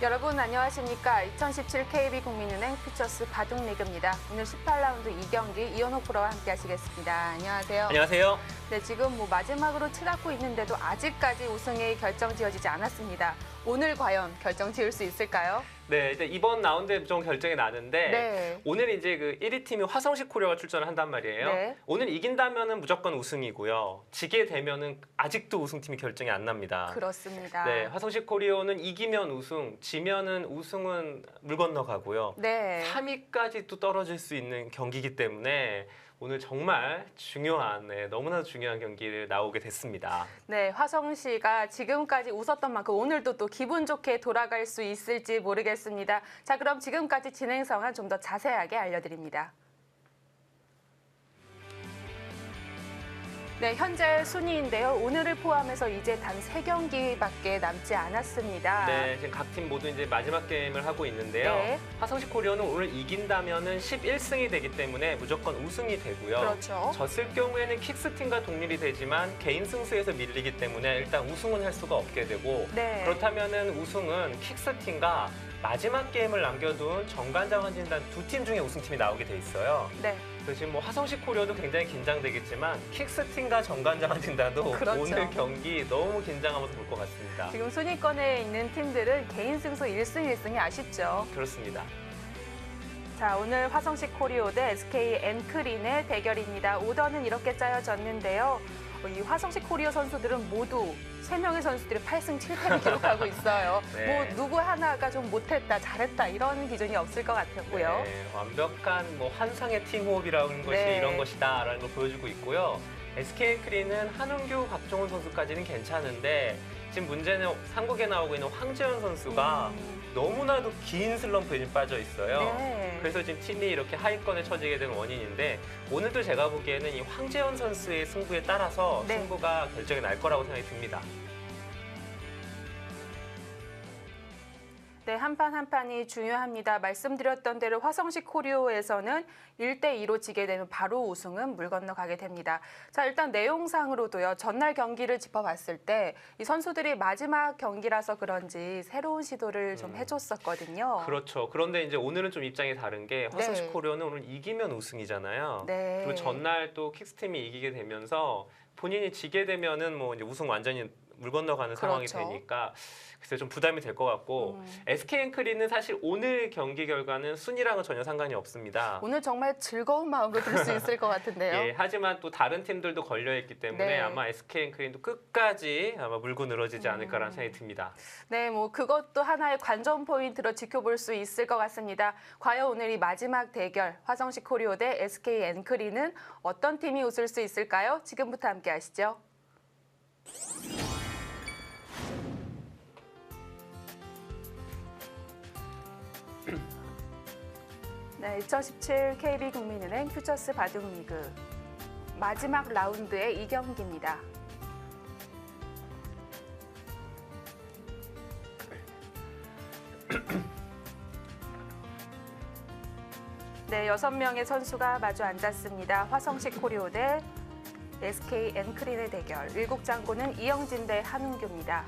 여러분 안녕하십니까? 2017 KB국민은행 퓨처스 바둑리그입니다. 오늘 18라운드 2경기 이현호 프로와 함께 하시겠습니다. 안녕하세요. 안녕하세요. 네, 지금 마지막으로 치닫고 있는데도 아직까지 우승이 결정 지어지지 않았습니다. 오늘 과연 결정 지을 수 있을까요? 네, 이제 이번 라운드에 좀 결정이 나는데 네. 오늘 이제 그 1위 팀이 화성시 코리아가 출전을 한단 말이에요. 네. 오늘 이긴다면은 무조건 우승이고요. 지게 되면은 아직도 우승팀이 결정이 안 납니다. 그렇습니다. 네, 화성시 코리아는 이기면 우승, 지면은 우승은 물 건너가고요. 네. 3위까지 또 떨어질 수 있는 경기이기 때문에 오늘 정말 중요한, 너무나 중요한 경기를 나오게 됐습니다. 네, 화성시가 지금까지 웃었던 만큼 오늘도 또 기분 좋게 돌아갈 수 있을지 모르겠습니다. 자, 그럼 지금까지 진행 상황 좀 더 자세하게 알려드립니다. 네, 현재 순위인데요. 오늘을 포함해서 이제 단 3경기밖에 남지 않았습니다. 네, 지금 각 팀 모두 이제 마지막 게임을 하고 있는데요. 네. 화성시 코리아는 오늘 이긴다면은 11승이 되기 때문에 무조건 우승이 되고요. 그렇죠. 졌을 경우에는 킥스팀과 동률이 되지만 개인 승수에서 밀리기 때문에 일단 우승은 할 수가 없게 되고 네. 그렇다면은 우승은 킥스팀과 마지막 게임을 남겨둔 정관장원진단 두 팀 중에 우승팀이 나오게 돼 있어요. 네. 그래서 지금 화성시 코리아도 굉장히 긴장되겠지만 킥스팀과 정관장원진단도 그렇죠. 오늘 경기 너무 긴장하면서 볼 것 같습니다. 지금 순위권에 있는 팀들은 개인 승수 1승 1승이 아쉽죠. 그렇습니다. 자, 오늘 화성시 코리오 대 SK 엔크린의 대결입니다. 오더는 이렇게 짜여졌는데요. 이 화성시 코리오 선수들은 모두 3명의 선수들이 8승 7패를 기록하고 있어요. 네. 누구 하나가 좀 못했다, 잘했다 이런 기준이 없을 것 같았고요. 네, 완벽한 환상의 팀호흡이라는 것이 네. 이런 것이다라는 걸 보여주고 있고요. SK 엔크린은 한웅규, 박종훈 선수까지는 괜찮은데 지금 문제는 삼국에 나오고 있는 황재현 선수가 너무나도 긴 슬럼프에 지금 빠져 있어요. 네. 그래서 지금 팀이 이렇게 하위권에 처지게 된 원인인데 오늘도 제가 보기에는 이 황재현 선수의 승부에 따라서 네. 승부가 결정이 날 거라고 생각이 듭니다. 네, 한 판 한 판이 중요합니다. 말씀드렸던 대로 화성시 코리오에서는 1대2로 지게 되면 바로 우승은 물 건너가게 됩니다. 자, 일단 내용상으로도요. 전날 경기를 짚어봤을 때 이 선수들이 마지막 경기라서 그런지 새로운 시도를 좀 해줬었거든요. 그렇죠. 그런데 이제 오늘은 좀 입장이 다른 게 화성시 네. 코리아는 오늘 이기면 우승이잖아요. 네. 그리고 전날 또 킥스팀이 이기게 되면서 본인이 지게 되면은 이제 우승 완전히 물 건너가는 상황이 그렇죠. 되니까 글쎄 좀 부담이 될 것 같고 SK 엔크린은 사실 오늘 경기 결과는 순위랑은 전혀 상관이 없습니다. 오늘 정말 즐거운 마음으로 들 수 있을 것 같은데요. 예, 하지만 또 다른 팀들도 걸려있기 때문에 네. 아마 SK 엔크린도 끝까지 아마 물고 늘어지지 않을까라는 생각이 듭니다. 네, 그것도 하나의 관전 포인트로 지켜볼 수 있을 것 같습니다. 과연 오늘 이 마지막 대결 화성시 코리오 대 SK 엔크린은 어떤 팀이 웃을 수 있을까요? 지금부터 함께 하시죠. 네, 2017 KB국민은행 퓨처스 바둑리그 마지막 라운드의 2경기입니다. 네, 6명의 선수가 마주 앉았습니다. 화성시 코리오 대 SK 엔크린의 대결. 일국장고는 이영진 대 한웅규입니다.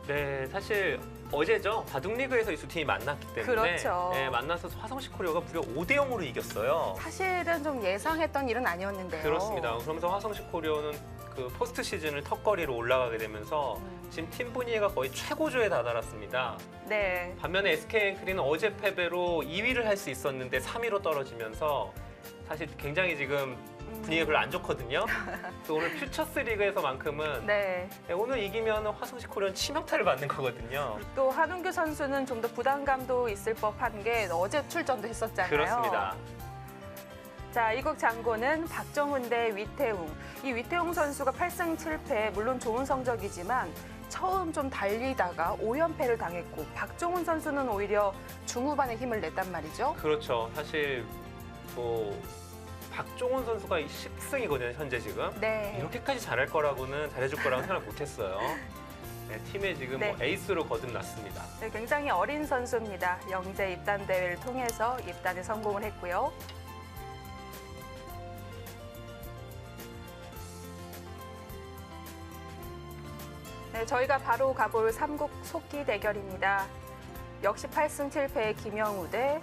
네, 사실 어제죠. 바둑리그에서 이 두 팀이 만났기 때문에 그렇죠. 네, 만나서 화성시 코리아가 무려 5대0으로 이겼어요. 사실은 좀 예상했던 일은 아니었는데요. 그렇습니다. 그러면서 화성시 코리아는 그 포스트 시즌을 턱걸이로 올라가게 되면서 지금 팀 분위기가 거의 최고조에 다다랐습니다. 네. 반면에 SK 엔크린은 어제 패배로 2위를 할 수 있었는데 3위로 떨어지면서 사실 굉장히 지금 분위기가 별로 안 좋거든요. 또 오늘 퓨처스 리그에서만큼은 네. 오늘 이기면 화성시 코리아는 치명타를 받는 거거든요. 또 한웅규 선수는 좀 더 부담감도 있을 법한 게 어제 출전도 했었잖아요. 그렇습니다. 자, 이국 장고는 박정훈 대 위태웅. 이 위태웅 선수가 8승 7패, 물론 좋은 성적이지만 처음 좀 달리다가 5연패를 당했고 박정훈 선수는 오히려 중후반에 힘을 냈단 말이죠. 그렇죠. 사실 박종훈 선수가 10승이거든요, 현재 지금. 네. 이렇게까지 잘할 거라고는 잘해줄 거라고 생각 못했어요. 네, 팀에 지금 네. 에이스로 거듭났습니다. 네, 굉장히 어린 선수입니다. 영재 입단 대회를 통해서 입단에 성공을 했고요. 네, 저희가 바로 가볼 삼국 속기 대결입니다. 역시 8승 7패의 김영우 대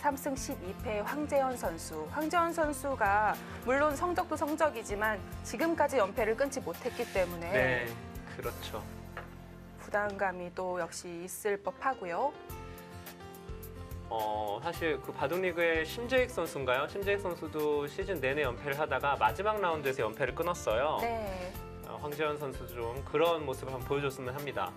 3승 12패의 황재현 선수. 황재현 선수가 물론 성적도 성적이지만 지금까지 연패를 끊지 못했기 때문에 네, 그렇죠. 부담감이 또 역시 있을 법하고요. 사실 그 바둑리그의 심재익 선수인가요? 심재익 선수도 시즌 내내 연패를 하다가 마지막 라운드에서 연패를 끊었어요. 네. 황재현 선수도 좀 그런 모습을 한번 보여줬으면 합니다.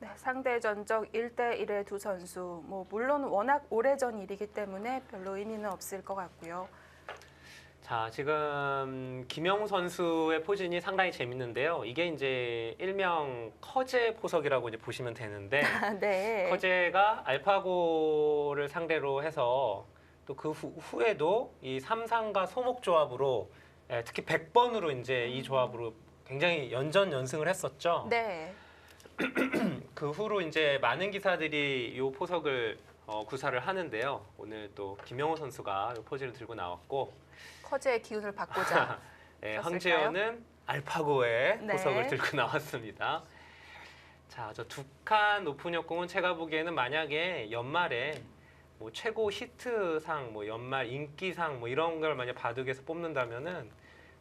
네, 상대 전적 1대1의 두 선수. 뭐 물론 워낙 오래전 일이기 때문에 별로 의미는 없을 것 같고요. 자, 지금 김영우 선수의 포진이 상당히 재밌는데요. 이게 이제 일명 커제 포석이라고 이제 보시면 되는데 네. 커제가 알파고를 상대로 해서 또 그 후에도 이 삼상과 소목 조합으로 특히 100번으로 이제 이 조합으로 굉장히 연전연승을 했었죠. 네. 그 후로 이제 많은 기사들이 이 포석을 구사를 하는데요. 오늘 또 김영호 선수가 이 포즈를 들고 나왔고 커제의 기운을 받고자. 네, 썼을까요? 황재현은 알파고의 네. 포석을 들고 나왔습니다. 자, 저 두 칸 높은 역공은 제가 보기에는 만약에 연말에 뭐 최고 히트상, 뭐 연말 인기상 뭐 이런 걸 만약 바둑에서 뽑는다면은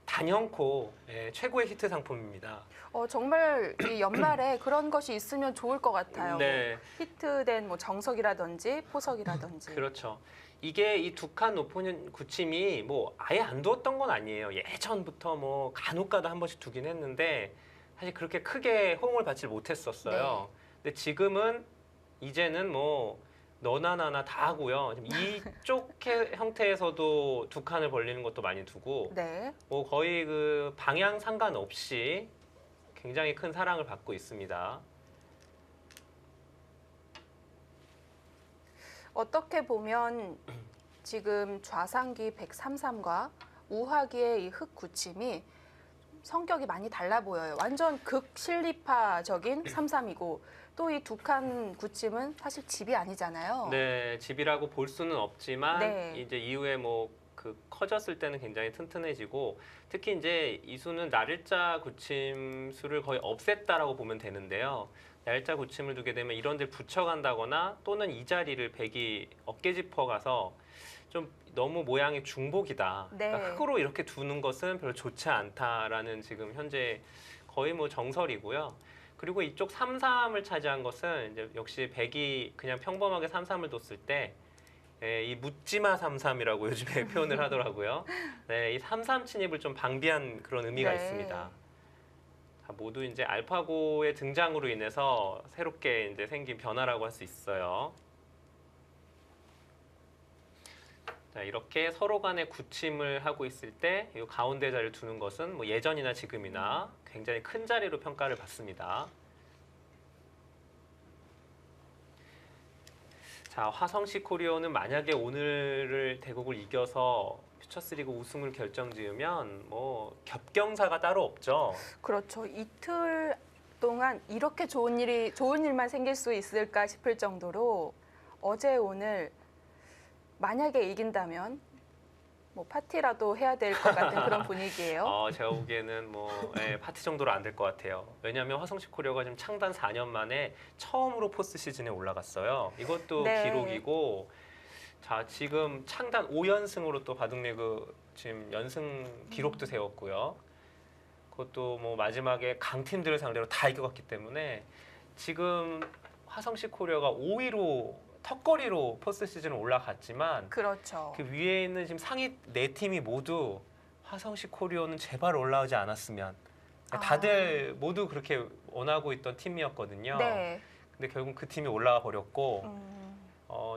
단연코 최고의 히트 상품입니다. 정말 이 연말에 그런 것이 있으면 좋을 것 같아요. 네. 히트된 뭐 정석이라든지 포석이라든지. 그렇죠. 이게 이 두 칸 높은 굳힘이 뭐 아예 안 두었던 건 아니에요. 예전부터 뭐 간혹가다 한 번씩 두긴 했는데 사실 그렇게 크게 호응을 받지 못했었어요. 근데 지금은 이제는 뭐 너나 나나 다 하고요. 이쪽 형태에서도 두 칸을 벌리는 것도 많이 두고 네. 뭐 거의 그 방향 상관없이 굉장히 큰 사랑을 받고 있습니다. 어떻게 보면 지금 좌상기 133과 우하기의 이 흑구침이 성격이 많이 달라 보여요. 완전 극실리파적인 33이고 또 이 두 칸 구침은 사실 집이 아니잖아요. 네, 집이라고 볼 수는 없지만 네. 이제 이후에 뭐 그 커졌을 때는 굉장히 튼튼해지고 특히 이제 이 수는 날일자 구침 수를 거의 없앴다라고 보면 되는데요. 날일자 구침을 두게 되면 이런 데 붙여간다거나 또는 이 자리를 백이 어깨 짚어가서 좀 너무 모양이 중복이다. 네. 그러니까 흙으로 이렇게 두는 것은 별로 좋지 않다라는 지금 현재 거의 뭐 정설이고요. 그리고 이쪽 33을 차지한 것은 이제 역시 백이 그냥 평범하게 33을 뒀을 때 이 묻지마 33이라고 요즘에 표현을 하더라고요. 네, 이 33 침입을 좀 방비한 그런 의미가 네. 있습니다. 자, 모두 이제 알파고의 등장으로 인해서 새롭게 이제 생긴 변화라고 할 수 있어요. 자, 이렇게 서로 간에 굳힘을 하고 있을 때 이 가운데 자리를 두는 것은 뭐 예전이나 지금이나 굉장히 큰 자리로 평가를 받습니다. 자, 화성시 코리오는 만약에 오늘을 대국을 이겨서 퓨처스리그 우승을 결정지으면 뭐 겹경사가 따로 없죠. 그렇죠. 이틀 동안 이렇게 좋은 일만 생길 수 있을까 싶을 정도로 어제 오늘 만약에 이긴다면 뭐 파티라도 해야 될 것 같은 그런 분위기예요. 제가 보기에는 뭐 파티 정도로 안 될 것 같아요. 왜냐하면 화성시 코리오가 지금 창단 4년 만에 처음으로 포스트 시즌에 올라갔어요. 이것도 네. 기록이고, 자 지금 창단 5연승으로 또 바둑리그 지금 연승 기록도 세웠고요. 그것도 뭐 마지막에 강팀들을 상대로 다 이겨갔기 때문에 지금 화성시 코리오가 5위로 턱걸이로 포스트 시즌에 올라갔지만 그렇죠. 그 위에 있는 지금 상위 4팀이 모두 화성시 코리오는 제발 올라오지 않았으면 다들 모두 그렇게 원하고 있던 팀이었거든요. 네. 근데 결국 그 팀이 올라가 버렸고 음,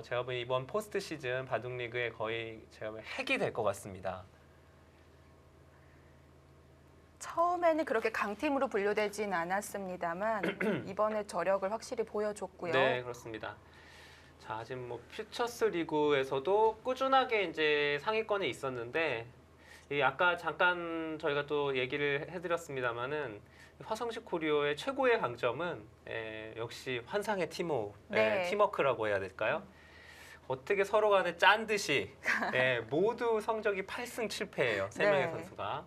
제가 보기엔 이번 포스트 시즌 바둑리그에 거의 제가 보기엔 핵이 될 것 같습니다. 처음에는 그렇게 강팀으로 분류되진 않았습니다만 이번에 저력을 확실히 보여줬고요. 네, 그렇습니다. 자, 지금 뭐 퓨처스 리그에서도 꾸준하게 이제 상위권에 있었는데 아까 잠깐 저희가 또 얘기를 해드렸습니다만은 화성시 코리오의 최고의 강점은 역시 환상의 팀워크라고 해야 될까요? 어떻게 서로 간에 짠 듯이 네, 모두 성적이 8승 7패예요. 세 명의 네. 선수가.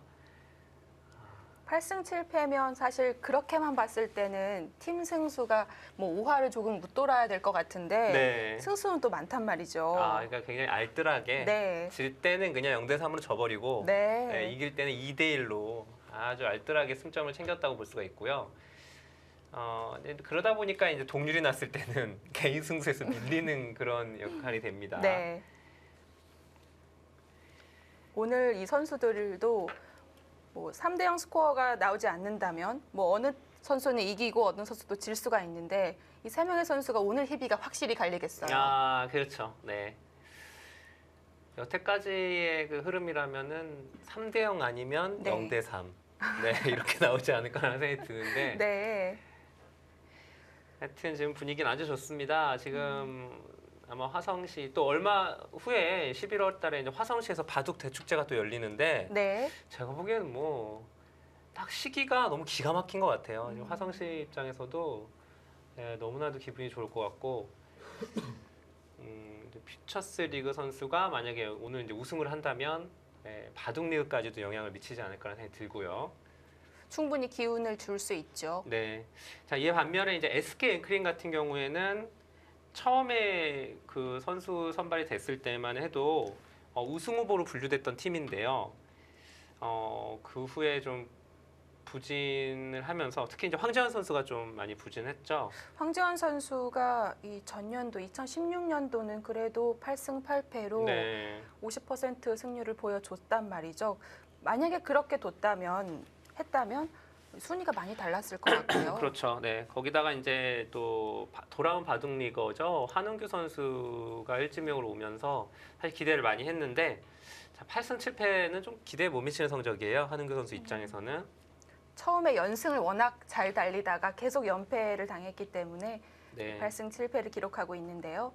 8승 7패면 사실 그렇게만 봤을 때는 팀 승수가 뭐 5할을 조금 묻돌아야 될 것 같은데 네. 승수는 또 많단 말이죠. 그러니까 굉장히 알뜰하게 네. 질 때는 그냥 0대3으로 져버리고 네. 네, 이길 때는 2대1로 아주 알뜰하게 승점을 챙겼다고 볼 수가 있고요. 이제 그러다 보니까 이제 동률이 났을 때는 개인 승수에서 밀리는 그런 역할이 됩니다. 네. 오늘 이 선수들도 뭐 3대0 스코어가 나오지 않는다면 뭐 어느 선수는 이기고 어느 선수도 질 수가 있는데 이 세 명의 선수가 오늘 희비가 확실히 갈리겠어요. 그렇죠. 네. 여태까지의 그 흐름이라면은 3대0 아니면 네. 0대3. 네, 이렇게 나오지 않을까라는 생각이 드는데 네. 하여튼 지금 분위기는 아주 좋습니다. 지금 아마 화성시 또 얼마 후에 11월 달에 이제 화성시에서 바둑 대축제가 또 열리는데 네. 제가 보기에는 뭐 딱 시기가 너무 기가 막힌 것 같아요. 지금 화성시 입장에서도 네, 너무나도 기분이 좋을 것 같고 이제 퓨처스 리그 선수가 만약에 오늘 이제 우승을 한다면 바둑 리그까지도 영향을 미치지 않을까라는 생각이 들고요. 충분히 기운을 줄 수 있죠. 네. 자, 이에 반면에 이제 SK 앵크린 같은 경우에는 처음에 그 선수 선발이 됐을 때만 해도 우승 후보로 분류됐던 팀인데요. 그 후에 좀 부진을 하면서 특히 이제 황재환 선수가 좀 많이 부진했죠. 황재환 선수가 이 전년도 2016년도는 그래도 8승 8패로 네. 50% 승률을 보여줬단 말이죠. 만약에 그렇게 했다면 순위가 많이 달랐을 것 같고요. 그렇죠. 네. 거기다가 이제 또 돌아온 바둑 리거죠. 한은규 선수가 1지명으로 오면서 사실 기대를 많이 했는데 자, 8승 7패는 좀 기대에 못 미치는 성적이에요. 한은규 선수 입장에서는. 처음에 연승을 워낙 잘 달리다가 계속 연패를 당했기 때문에 네. 8승 7패를 기록하고 있는데요.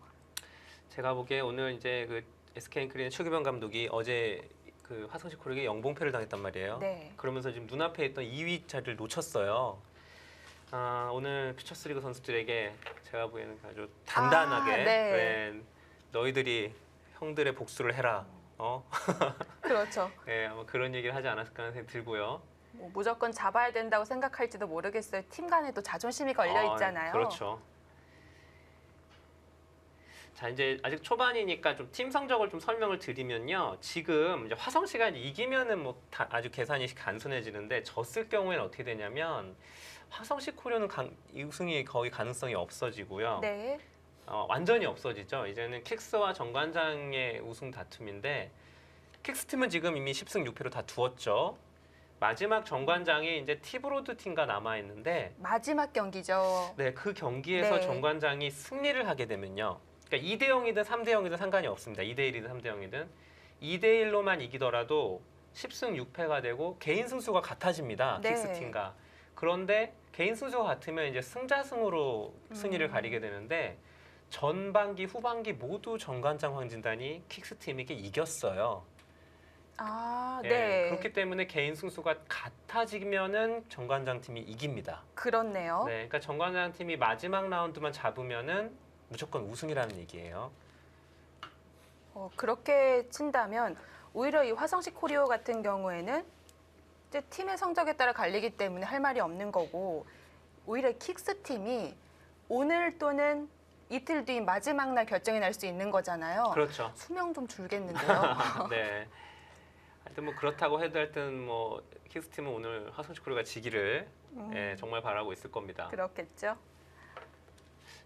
제가 보기에 오늘 이제 그 SK 앵크린의 최규병 감독이 어제 그 화성시 코리에게 영봉패를 당했단 말이에요. 네. 그러면서 지금 눈앞에 있던 2위 자리를 놓쳤어요. 오늘 퓨처스리그 선수들에게 제가 보기에는 아주 단단하게 네. 네, 너희들이 형들의 복수를 해라. 그렇죠. 네, 아마 그런 얘기를 하지 않았을까 하는 생각이 들고요. 뭐 무조건 잡아야 된다고 생각할지도 모르겠어요. 팀 간에도 자존심이 걸려 있잖아요. 그렇죠. 자, 이제 아직 초반이니까 좀 팀 성적을 좀 설명을 드리면요. 지금 이제 화성시가 이기면은 뭐 아주 계산이 간소해지는데 졌을 경우에는 어떻게 되냐면 화성시 코리오는 우승이 거의 가능성이 없어지고요. 네. 완전히 없어지죠. 이제는 킥스와 정관장의 우승 다툼인데 킥스 팀은 지금 이미 10승 6패로 다 두었죠. 마지막 정관장이 이제 티브로드 팀과 남아 있는데 마지막 경기죠. 네, 그 경기에서 네. 정관장이 승리를 하게 되면요. 그러니까 2대 0이든 3대 0이든 상관이 없습니다. 2대 1이든 3대 0이든 2대 1로만 이기더라도 10승 6패가 되고 개인 승수가 같아집니다. 네. 킥스 팀과. 그런데 개인 승수가 같으면 이제 승자승으로 순위를 가리게 되는데 전반기 후반기 모두 정관장 황진단이 킥스 팀에게 이겼어요. 네. 그렇기 때문에 개인 승수가 같아지면은 정관장 팀이 이깁니다. 그렇네요. 네, 그러니까 정관장 팀이 마지막 라운드만 잡으면은 무조건 우승이라는 얘기예요. 그렇게 친다면 오히려 이 화성시 코리오 같은 경우에는 이제 팀의 성적에 따라 갈리기 때문에 할 말이 없는 거고 오히려 킥스 팀이 오늘 또는 이틀 뒤 마지막 날 결정이 날 수 있는 거잖아요. 그렇죠. 수명 좀 줄겠는데요. 네. 하여튼 뭐 그렇다고 해도 하여튼 뭐 킥스 팀은 오늘 화성시 코리오가 지기를 정말 바라고 있을 겁니다. 그렇겠죠.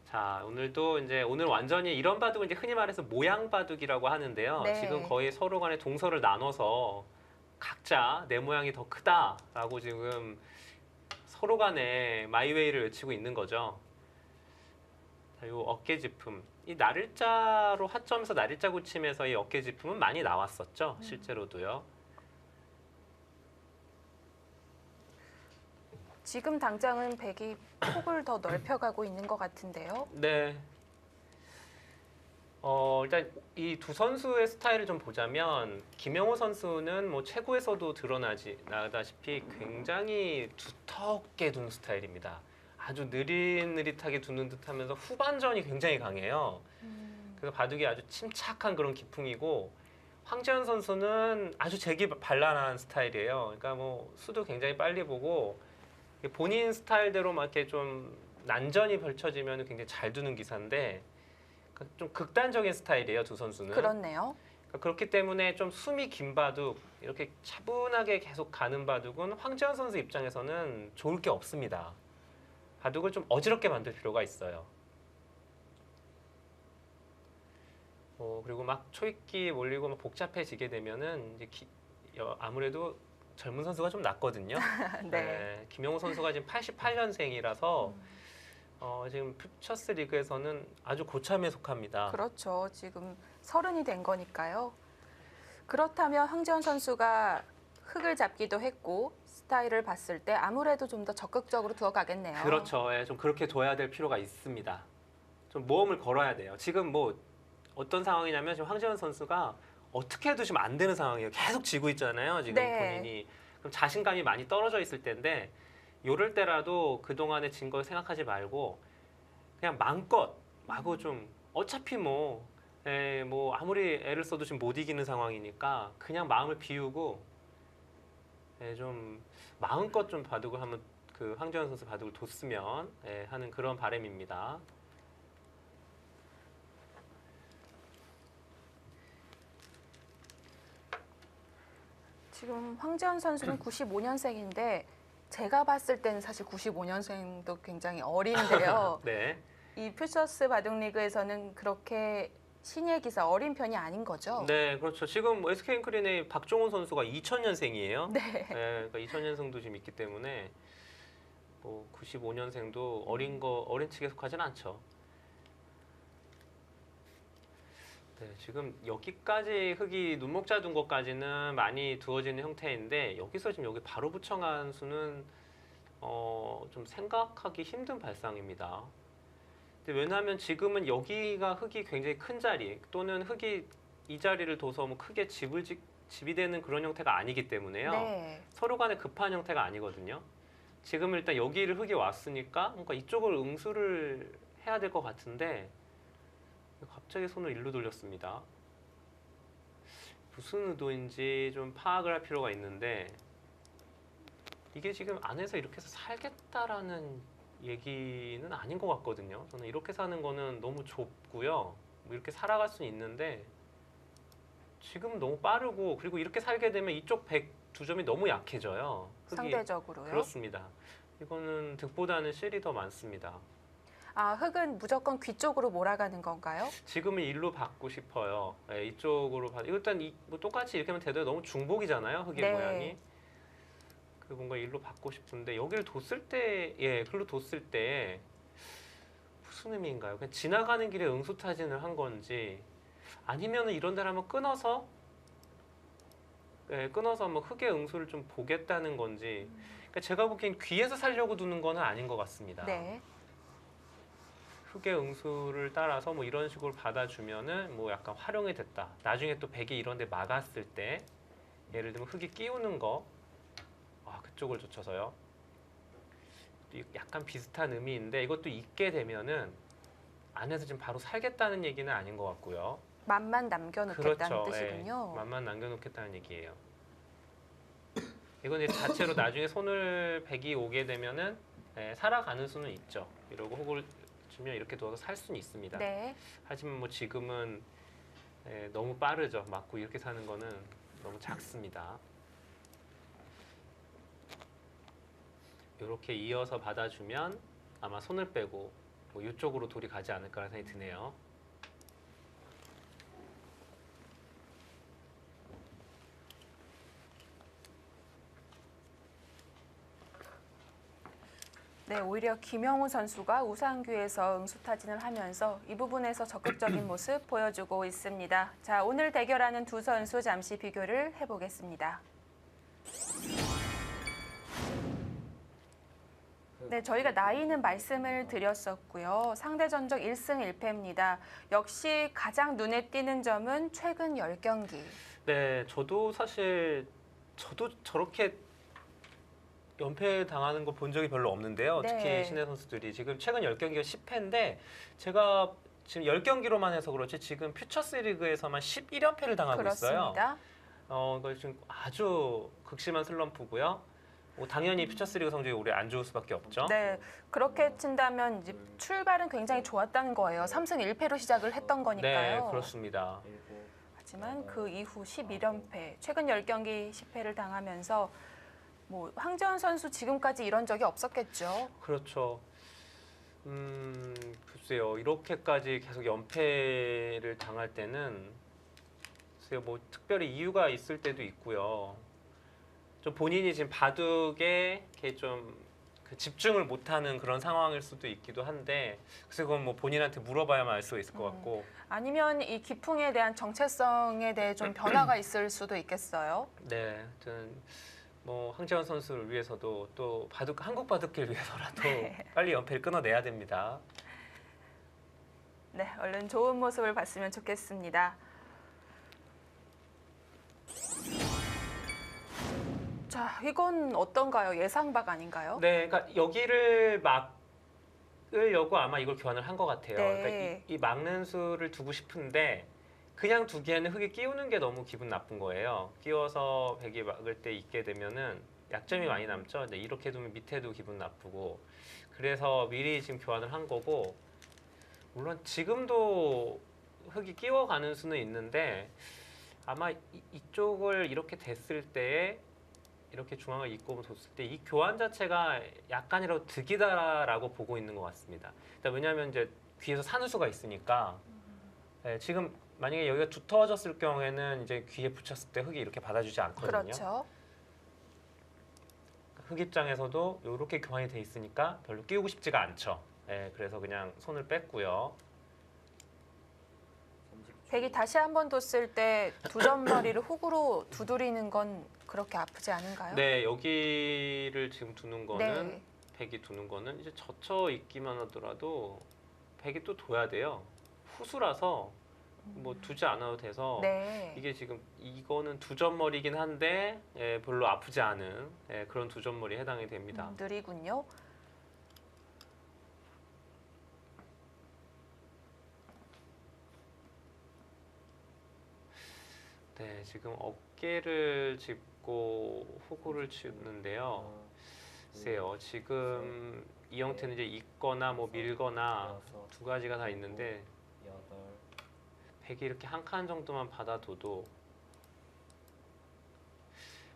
자, 오늘도 이제 오늘 완전히 이런 바둑을 이제 흔히 말해서 모양 바둑이라고 하는데요. 네. 지금 거의 서로 간에 동서를 나눠서 각자 내 모양이 더 크다라고 지금 서로 간에 마이웨이를 외치고 있는 거죠. 자, 요 어깨지품. 이 날일자로 하점에서 날일자 고침에서 이 어깨지품은 많이 나왔었죠. 실제로도요. 지금 당장은 백이 폭을 더 넓혀가고 있는 것 같은데요. 네. 일단 이 두 선수의 스타일을 좀 보자면 김영호 선수는 뭐 최고에서도 드러나다시피 굉장히 두텁게 두는 스타일입니다. 아주 느릿느릿하게 두는 듯하면서 후반전이 굉장히 강해요. 그래서 바둑이 아주 침착한 그런 기풍이고 황재현 선수는 아주 재기발랄한 스타일이에요. 그러니까 뭐 수도 굉장히 빨리 보고 본인 스타일대로 막 이렇게 좀 난전이 펼쳐지면 굉장히 잘 두는 기사인데 좀 극단적인 스타일이에요, 두 선수는. 그렇네요. 그렇기 때문에 좀 숨이 긴 바둑, 이렇게 차분하게 계속 가는 바둑은 황재현 선수 입장에서는 좋을 게 없습니다. 바둑을 좀 어지럽게 만들 필요가 있어요. 그리고 막 초입기 몰리고 막 복잡해지게 되면은 이제 아무래도 젊은 선수가 좀 낫거든요. 네. 김영호 선수가 지금 88년생이라서 지금 퓨처스 리그에서는 아주 고참에 속합니다. 그렇죠. 지금 30이 된 거니까요. 그렇다면 황재현 선수가 흙을 잡기도 했고 스타일을 봤을 때 아무래도 좀 더 적극적으로 두어가겠네요. 그렇죠. 예, 좀 그렇게 둬야 될 필요가 있습니다. 좀 모험을 걸어야 돼요. 지금 뭐 어떤 상황이냐면 지금 황재현 선수가 어떻게 해도 지금 안 되는 상황이에요. 계속 지고 있잖아요. 지금 네. 본인이. 그럼 자신감이 많이 떨어져 있을 때인데 요럴 때라도 그동안에 진 걸 생각하지 말고 그냥 마음껏 마구 좀 어차피 뭐 아무리 애를 써도 지금 못 이기는 상황이니까 그냥 마음을 비우고 좀 마음껏 좀 바둑을 한번 그 황재현 선수 바둑을 뒀으면 하는 그런 바람입니다. 지금 황재현 선수는 95년생인데 제가 봤을 때는 사실 95년생도 굉장히 어린데요. 네. 이 퓨처스 바둑리그에서는 그렇게 신예 기사 어린 편이 아닌 거죠? 네, 그렇죠. 지금 SK엔크린의 박종훈 선수가 2000년생이에요. 네. 그러니까 2000년생도 지금 있기 때문에 뭐 95년생도 어린 측에 속하진 않죠. 네, 지금 여기까지 흙이 눈목자 둔 것까지는 많이 두어지는 형태인데 여기서 지금 여기 바로 붙여간 수는 좀 생각하기 힘든 발상입니다. 근데 왜냐하면 지금은 여기가 흙이 굉장히 큰 자리 또는 흙이 이 자리를 둬서 뭐 크게 집이 되는 그런 형태가 아니기 때문에요. 네. 서로 간에 급한 형태가 아니거든요. 지금 일단 여기를 흙이 왔으니까 뭔가 이쪽을 응수를 해야 될 것 같은데 갑자기 손을 일로 돌렸습니다. 무슨 의도인지 좀 파악을 할 필요가 있는데 이게 지금 안에서 이렇게 해서 살겠다라는 얘기는 아닌 것 같거든요. 저는 이렇게 사는 거는 너무 좁고요. 뭐 이렇게 살아갈 수는 있는데 지금 너무 빠르고 그리고 이렇게 살게 되면 이쪽 102점이 너무 약해져요. 흙이. 상대적으로요. 그렇습니다. 이거는 득보다는 실이 더 많습니다. 아, 흙은 무조건 귀 쪽으로 몰아가는 건가요? 지금은 일로 받고 싶어요. 이쪽으로 일단 뭐 똑같이 이렇게 하면 돼도 너무 중복이잖아요. 흙의 네. 모양이. 그 뭔가 일로 받고 싶은데 여기를 뒀을 때, 글로 뒀을 때 무슨 의미인가요? 그냥 지나가는 길에 응수타진을 한 건지 아니면 이런 데를 한번 끊어서 뭐 흙의 응수를 좀 보겠다는 건지. 그러니까 제가 보기엔 귀에서 살려고 두는 건 아닌 것 같습니다. 네. 흙의 응수를 따라서 뭐 이런 식으로 받아주면은 뭐 약간 활용이 됐다. 나중에 또 백이 이런 데 막았을 때 예를 들면 흙이 끼우는 거 그쪽을 쫓아서요. 약간 비슷한 의미인데 이것도 잊게 되면은 안에서 지금 바로 살겠다는 얘기는 아닌 것 같고요. 맛만 남겨놓겠다는 그렇죠. 뜻이군요. 맛만 남겨놓겠다는 얘기예요. 이건 이제 자체로 나중에 손을 백이 오게 되면은 살아가는 수는 있죠. 이러고 흙을 주면 이렇게 두어서 살 수는 있습니다. 네. 하지만 뭐 지금은 너무 빠르죠. 맞고 이렇게 사는 거는 너무 작습니다. 이렇게 이어서 받아주면 아마 손을 빼고 뭐 이쪽으로 돌이 가지 않을까라는 생각이 드네요. 네, 오히려 김영호 선수가 우상규에서 응수타진을 하면서 이 부분에서 적극적인 모습 보여주고 있습니다. 자, 오늘 대결하는 두 선수 잠시 비교를 해보겠습니다. 네, 저희가 나이는 말씀을 드렸었고요. 상대 전적 1승 1패입니다. 역시 가장 눈에 띄는 점은 최근 10경기. 네, 저도 저렇게 연패 당하는 거 본 적이 별로 없는데요. 네. 특히 신예 선수들이 지금 최근 10경기가 10패인데 제가 지금 10경기로만 해서 그렇지 지금 퓨처스 리그에서만 11연패를 당하고 있어요. 그렇습니다. 이거 지금 아주 극심한 슬럼프고요. 당연히 퓨처스 리그 성적이 올해 안 좋을 수밖에 없죠. 네, 그렇게 친다면 이제 출발은 굉장히 좋았다는 거예요. 3승 1패로 시작을 했던 네, 거니까요. 그렇습니다. 하지만 그 이후 11연패, 최근 10경기 10패를 당하면서 뭐 황재원 선수 지금까지 이런 적이 없었겠죠. 그렇죠. 글쎄요. 이렇게까지 계속 연패를 당할 때는 글쎄요. 뭐 특별히 이유가 있을 때도 있고요. 좀 본인이 지금 바둑에 이렇게 좀 그 집중을 못하는 그런 상황일 수도 있기도 한데 그래서 그건 뭐 본인한테 물어봐야만 알 수가 있을 것 같고 아니면 이 기풍에 대한 정체성에 대해 좀 변화가 있을 수도 있겠어요. 네, 하여튼 뭐 황재원 선수를 위해서도 또 한국 바둑계를 위해서라도 빨리 연패를 끊어내야 됩니다. 네, 얼른 좋은 모습을 봤으면 좋겠습니다. 자, 이건 어떤가요? 예상박 아닌가요? 네, 그러니까 여기를 막으려고 아마 이걸 교환을 한 것 같아요. 네. 그러니까 이 막는 수를 두고 싶은데 그냥 두기에는 흙에 끼우는 게 너무 기분 나쁜 거예요. 끼워서 백이 막을 때 있게 되면은 약점이 많이 남죠. 근데 이렇게 두면 밑에도 기분 나쁘고 그래서 미리 지금 교환을 한 거고 물론 지금도 흙이 끼워가는 수는 있는데 아마 이쪽을 이렇게 됐을 때에 이렇게 중앙을 잇고 뒀을 때 이 교환 자체가 약간이라도 득이다라고 보고 있는 것 같습니다. 그러니까 왜냐하면 이제 귀에서 산후수가 있으니까 네, 지금 만약에 여기가 두터워졌을 경우에는 이제 귀에 붙였을 때 흙이 이렇게 받아주지 않거든요. 그렇죠. 흙 입장에서도 이렇게 교환이 돼 있으니까 별로 끼우고 싶지가 않죠. 네, 그래서 그냥 손을 뺐고요. 백이 다시 한 번 뒀을 때 두 점머리를 훅으로 두드리는 건 그렇게 아프지 않은가요? 네, 여기를 지금 두는 거는 네. 백이 두는 거는 이제 젖혀 있기만 하더라도 백이 또 둬야 돼요. 후수라서 뭐 두지 않아도 돼서 네. 이게 지금 이거는 두 점머리긴 한데 별로 아프지 않은 그런 두 점머리에 해당이 됩니다. 느리군요. 네, 지금 어깨를 짚고 호구를 치는데요. 글쎄요, 지금 이 형태는 이제 있거나 뭐 밀거나 두 가지가 다 있는데 백이 이렇게 한 칸 정도만 받아둬도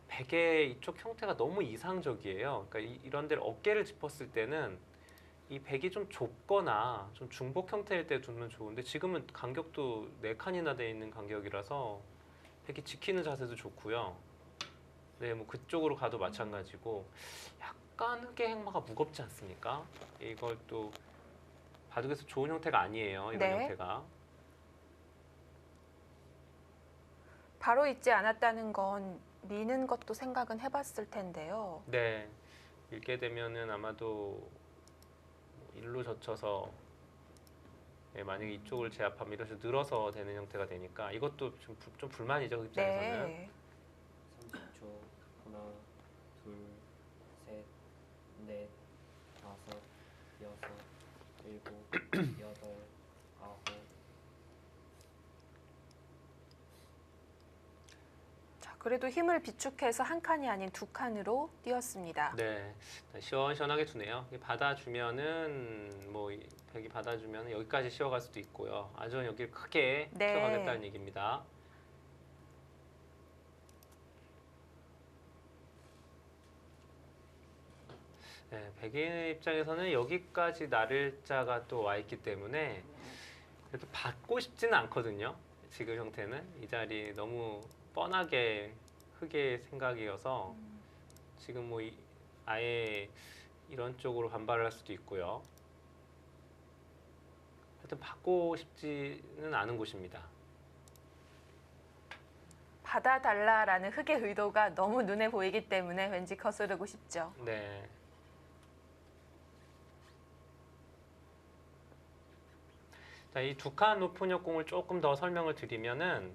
백의 이쪽 형태가 너무 이상적이에요. 그러니까 이런 데를 어깨를 짚었을 때는 이 백이 좀 좁거나 좀 중복 형태일 때 두면 좋은데 지금은 간격도 4칸이나 돼 있는 간격이라서 백이 지키는 자세도 좋고요. 네, 뭐 그쪽으로 가도 마찬가지고 약간 흙의 행마가 무겁지 않습니까? 이걸 또 바둑에서 좋은 형태가 아니에요. 이런 네. 형태가. 바로 있지 않았다는 건 미는 것도 생각은 해봤을 텐데요. 네, 밀게 되면은 아마도 일로 젖혀서 만약에 이쪽을 제압하면 이렇게 늘어서 되는 형태가 되니까 이것도 좀 불만이죠, 그 입장에서는. 네. 30초. 하나, 둘, 셋, 넷, 다섯, 여섯, 일곱, 여덟, 아홉. 자, 그래도 힘을 비축해서 한 칸이 아닌 두 칸으로 뛰었습니다. 네, 시원시원하게 두네요. 이게 받아주면은 뭐 백이 받아주면 여기까지 씌워갈 수도 있고요. 아주 여기를 크게 네. 키워가겠다는 얘기입니다. 네, 백인 입장에서는 여기까지 나를자가 또 와 있기 때문에 그래도 받고 싶지는 않거든요. 지금 형태는 이 자리 너무 뻔하게 흙의 생각이어서 지금 뭐 아예 이런 쪽으로 반발을 할 수도 있고요. 하여튼 받고 싶지는 않은 곳입니다. 받아달라라는 흙의 의도가 너무 눈에 보이기 때문에 왠지 거스르고 싶죠. 네. 자, 이 두 칸 높은 역공을 조금 더 설명을 드리면은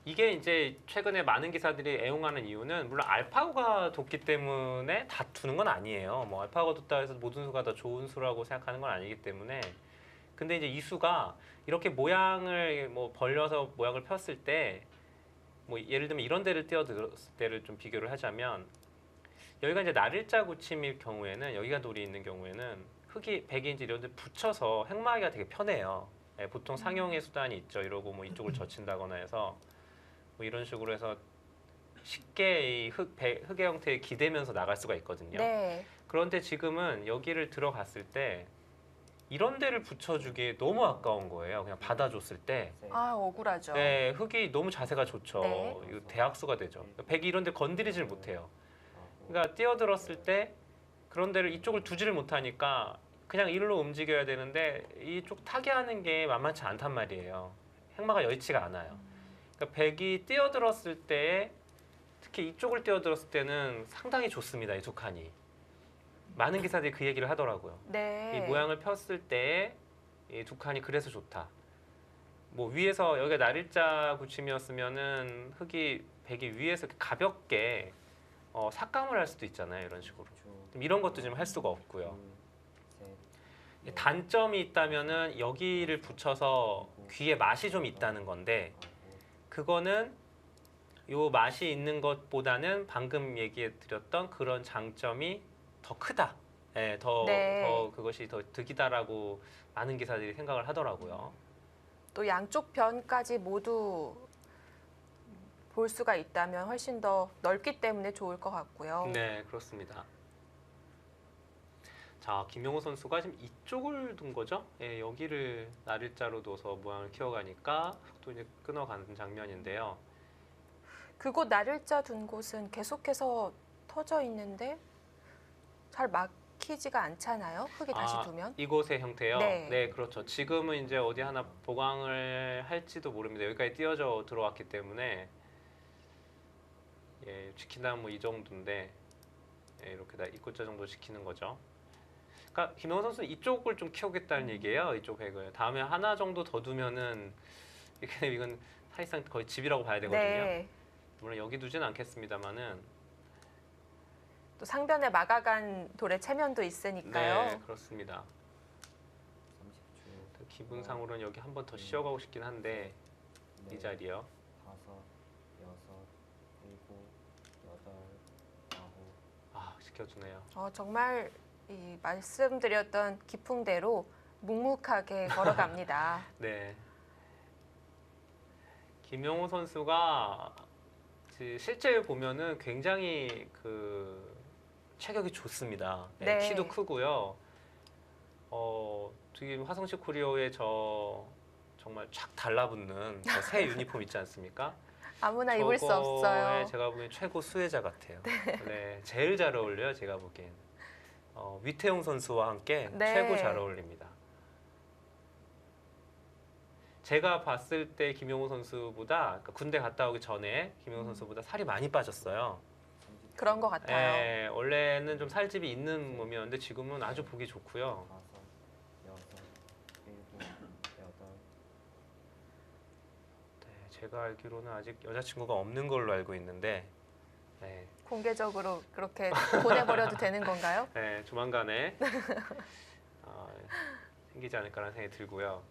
이게 이제 최근에 많은 기사들이 애용하는 이유는 물론 알파고가 뒀기 때문에 다 두는 건 아니에요. 뭐 알파고가 뒀다 해서 모든 수가 더 좋은 수라고 생각하는 건 아니기 때문에 근데 이제 이수가 이렇게 모양을 뭐 벌려서 모양을 폈을 때 뭐 예를 들면 이런 데를 띄어들었을 때를 좀 비교를 하자면 여기가 이제 날일자 고침일 경우에는 여기가 돌이 있는 경우에는 흙이 백이 이제 이런 데 붙여서 획마하기가 되게 편해요. 예, 보통 상용의 수단이 있죠. 이러고 뭐 이쪽을 젖힌다거나 해서 뭐 이런 식으로 해서 쉽게 이 흙의 형태에 기대면서 나갈 수가 있거든요. 네. 그런데 지금은 여기를 들어갔을 때 이런 데를 붙여주기 너무 아까운 거예요. 그냥 받아줬을 때. 셋, 아, 억울하죠. 네, 흙이 너무 자세가 좋죠. 네. 이거 대학수가 되죠. 백이 이런 데 건드리질 못해요. 아홉, 그러니까 뛰어들었을 때 그런 데를 이쪽을 두지를 못하니까 그냥 일로 움직여야 되는데 이쪽 타게 하는 게 만만치 않단 말이에요. 행마가 여의치가 않아요. 그러니까 백이 뛰어들었을 때 특히 이쪽을 뛰어들었을 때는 상당히 좋습니다. 이 두 칸이. 많은 기사들이 그 얘기를 하더라고요. 네. 이 모양을 폈을 때 이 두 칸이 그래서 좋다. 뭐 위에서 여기가 날일자 고침이었으면은 흙이 백이 위에서 이렇게 가볍게 삭감을 할 수도 있잖아요. 이런 식으로. 좀 이런 것도 지금 할 수가 없고요. 둘, 셋, 넷, 단점이 있다면은 여기를 붙여서 귀에 맛이 좀 있다는 건데 아홉, 그거는 요 맛이 있는 것보다는 방금 얘기해 드렸던 그런 장점이 더 크다. 예, 네. 더 그것이 더 득이다라고 많은 기사들이 생각을 하더라고요. 또 양쪽 변까지 모두 볼 수가 있다면 훨씬 더 넓기 때문에 좋을 것 같고요. 네, 그렇습니다. 자, 김용호 선수가 지금 이쪽을 둔 거죠? 예, 여기를 날일자로 둬서 모양을 키워가니까 또 이제 끊어가는 장면인데요. 그곳 날일자 둔 곳은 계속해서 터져 있는데 잘 막히지가 않잖아요. 흙에 다시 두면. 이곳의 형태요? 네. 네, 그렇죠. 지금은 이제 어디 하나 보강을 할지도 모릅니다. 여기까지 띄어져 들어왔기 때문에 예, 지킨다면 뭐 이 정도인데 예, 이렇게 다 입구자 정도 지키는 거죠. 그러니까 김영호 선수는 이쪽을 좀 키우겠다는 얘기예요. 이쪽 백을. 다음에 하나 정도 더 두면은 이건 사실상 거의 집이라고 봐야 되거든요. 네. 물론 여기 두진 않겠습니다만은 또 상변에 막아간 돌의 체면도 있으니까요. 네, 그렇습니다. 30초, 기분상으로는 여기 한 번 더 쉬어가고 싶긴 한데 이 넷, 자리요. 다섯, 여섯, 일곱, 여덟, 아홉, 아, 지켜주네요. 정말 이 말씀드렸던 기풍대로 묵묵하게 걸어갑니다. 네. 김영호 선수가 실제 보면은 굉장히 그 체격이 좋습니다. 네, 네. 키도 크고요. 지금 화성시 코리오의 저 정말 착 달라붙는 저 새 유니폼 있지 않습니까? 아무나 입을 수 저거에 없어요. 제가 보기엔 최고 수혜자 같아요. 네, 제일 잘 어울려요. 제가 보기엔. 위태용 선수와 함께 네. 최고 잘 어울립니다. 제가 봤을 때 김용호 선수보다 그러니까 군대 갔다 오기 전에 김용호 선수보다 살이 많이 빠졌어요. 30초, 그런 것 같아요. 네, 원래는 좀 살집이 있는 몸이었는데 지금은 아주 보기 좋고요. 다섯, 여섯, 일곱, 여덟, 네, 제가 알기로는 아직 여자친구가 없는 걸로 알고 있는데 네, 공개적으로 그렇게 보내버려도 되는 건가요? 네, 조만간에 생기지 않을까라는 생각이 들고요.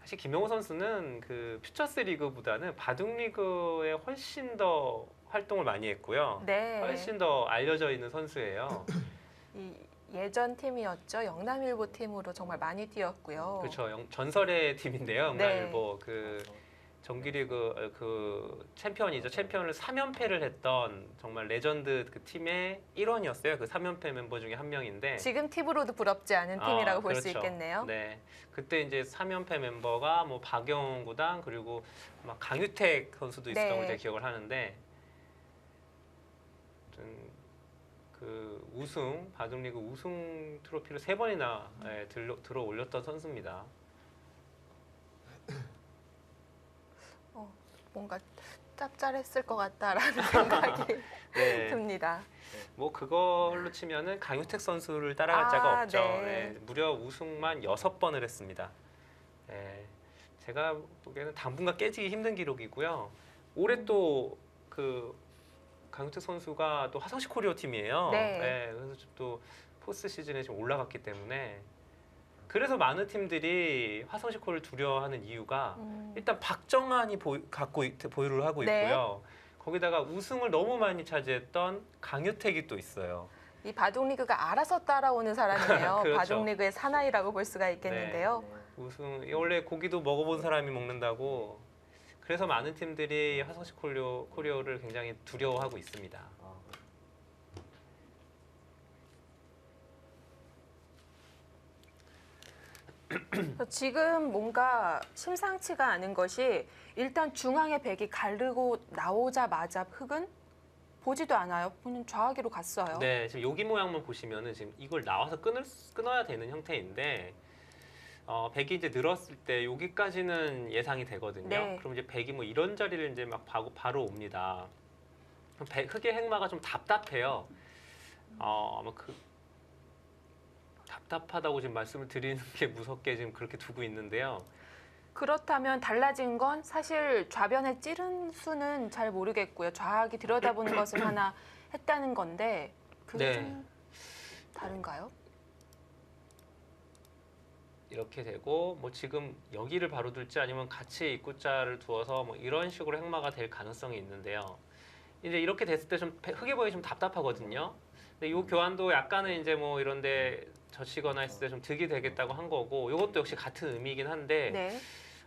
사실 김용호 선수는 그 퓨처스 리그보다는 바둑 리그에 훨씬 더 활동을 많이 했고요. 네. 훨씬 더 알려져 있는 선수예요. 이 예전 팀이었죠. 영남일보 팀으로 정말 많이 뛰었고요. 그렇죠. 전설의 팀인데요. 네. 영남일보 그 다섯, 정규리그 그 챔피언이죠. 챔피언을 3연패를 했던 정말 레전드 그 팀의 일원이었어요. 그 3연패 멤버 중에 한 명인데. 지금 팀으로도 부럽지 않은 팀이라고 볼 수 그렇죠. 있겠네요. 네. 그때 이제 3연패 멤버가 뭐 박영훈 구단 그리고 막 강유택 선수도 있었던 네. 걸 제가 기억을 하는데 아무튼 그 우승 바둑리그 우승 트로피를 3번이나 들어 올렸던 선수입니다. 뭔가 짭짤했을 것 같다라는 생각이 네. 듭니다. 뭐 그걸로 치면은 강유택 선수를 따라갈 자가 없죠. 네. 네, 무려 우승만 6번을 했습니다. 네, 제가 보기에는 당분간 깨지기 힘든 기록이고요. 올해 또 그 강유택 선수가 또 화성시 코리오 팀이에요. 네. 그래서 또 포스트 시즌에 지금 올라갔기 때문에 그래서 많은 팀들이 화성식 콜을 두려워하는 이유가 일단 박정환이 보유를 하고 네. 있고요. 거기다가 우승을 너무 많이 차지했던 강유택이 또 있어요. 이 바둑리그가 알아서 따라오는 사람이에요. 그렇죠. 바둑리그의 사나이라고 볼 수가 있겠는데요. 네. 우승 원래 고기도 먹어본 사람이 먹는다고 그래서 많은 팀들이 화성식 코리오를 굉장히 두려워하고 있습니다. 아, 그래서 지금 뭔가 심상치가 않은 것이 일단 중앙에 백이 가르고 나오자마자 흑은 보지도 않아요. 그냥 좌하기로 갔어요. 네, 지금 여기 모양만 보시면은 지금 이걸 나와서 끊어야 되는 형태인데 백이 이제 늘었을 때 여기까지는 예상이 되거든요. 네. 그럼 이제 백이 뭐 이런 자리를 이제 막 바로 옵니다. 그럼 흑의 행마가 좀 답답해요. 아마 답답하다고 지금 말씀을 드리는 게 무섭게 지금 그렇게 두고 있는데요. 그렇다면 달라진 건 사실 좌변에 찌른 수는 잘 모르겠고요. 좌하기 들여다보는 것을 하나 했다는 건데 그게 네. 좀 다른가요? 이렇게 되고 뭐 지금 여기를 바로 둘지 아니면 같이 입구자를 두어서 뭐 이런 식으로 행마가 될 가능성이 있는데요. 이제 이렇게 됐을 때 좀 흑이 보기 좀 답답하거든요. 근데 이 교환도 약간은 이제 뭐 이런데 젖히거나 했을 때 좀 득이 되겠다고 한 거고 이것도 역시 같은 의미이긴 한데 네.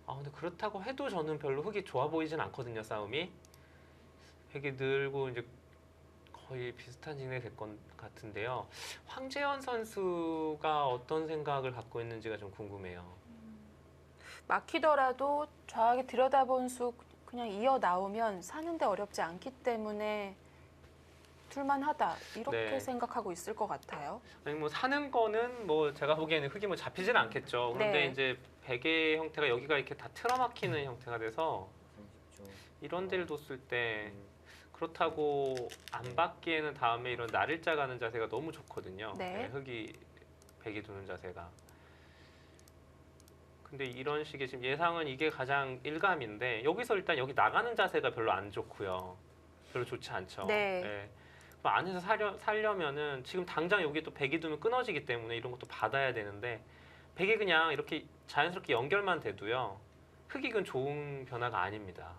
근데 그렇다고 해도 저는 별로 흑이 좋아 보이진 않거든요, 싸움이. 백이 늘고 이제 거의 비슷한 진행이 될 것 같은데요. 황재현 선수가 어떤 생각을 갖고 있는지가 좀 궁금해요. 막히더라도 좌하기 들여다본 수 그냥 이어 나오면 사는데 어렵지 않기 때문에 둘만하다 이렇게 네. 생각하고 있을 것 같아요. 아니 뭐 사는 거는 뭐 제가 보기에는 흑이 뭐 잡히진 않겠죠. 그런데 네. 이제 백의 형태가 여기가 이렇게 다 틀어막히는 형태가 돼서 30초. 이런 데를 뒀을 때 그렇다고 안 받기에는 다음에 이런 나를자 가는 자세가 너무 좋거든요. 네. 흑이 백이 두는 자세가. 근데 이런 식의 지금 예상은 이게 가장 일감인데 여기서 일단 여기 나가는 자세가 별로 안 좋고요. 별로 좋지 않죠. 네. 그럼 안에서 살려면은 지금 당장 여기 또 백이 두면 끊어지기 때문에 이런 것도 받아야 되는데 백이 그냥 이렇게 자연스럽게 연결만 돼도요. 흑익은 좋은 변화가 아닙니다.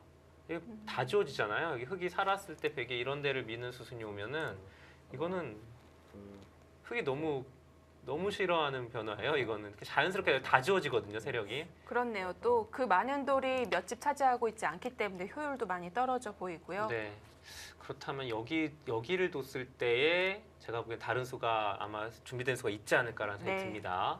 이게 다 지워지잖아요. 여기 흑이 살았을 때 백이 이런 데를 미는 수순이 오면은 이거는 흑이 너무 싫어하는 변화예요. 이거는 자연스럽게 다 지워지거든요. 세력이. 그렇네요. 또 그 많은 돌이 몇 집 차지하고 있지 않기 때문에 효율도 많이 떨어져 보이고요. 네. 그렇다면 여기를 뒀을 때에 제가 보기엔 다른 수가 아마 준비된 수가 있지 않을까라는 생각이 네. 듭니다.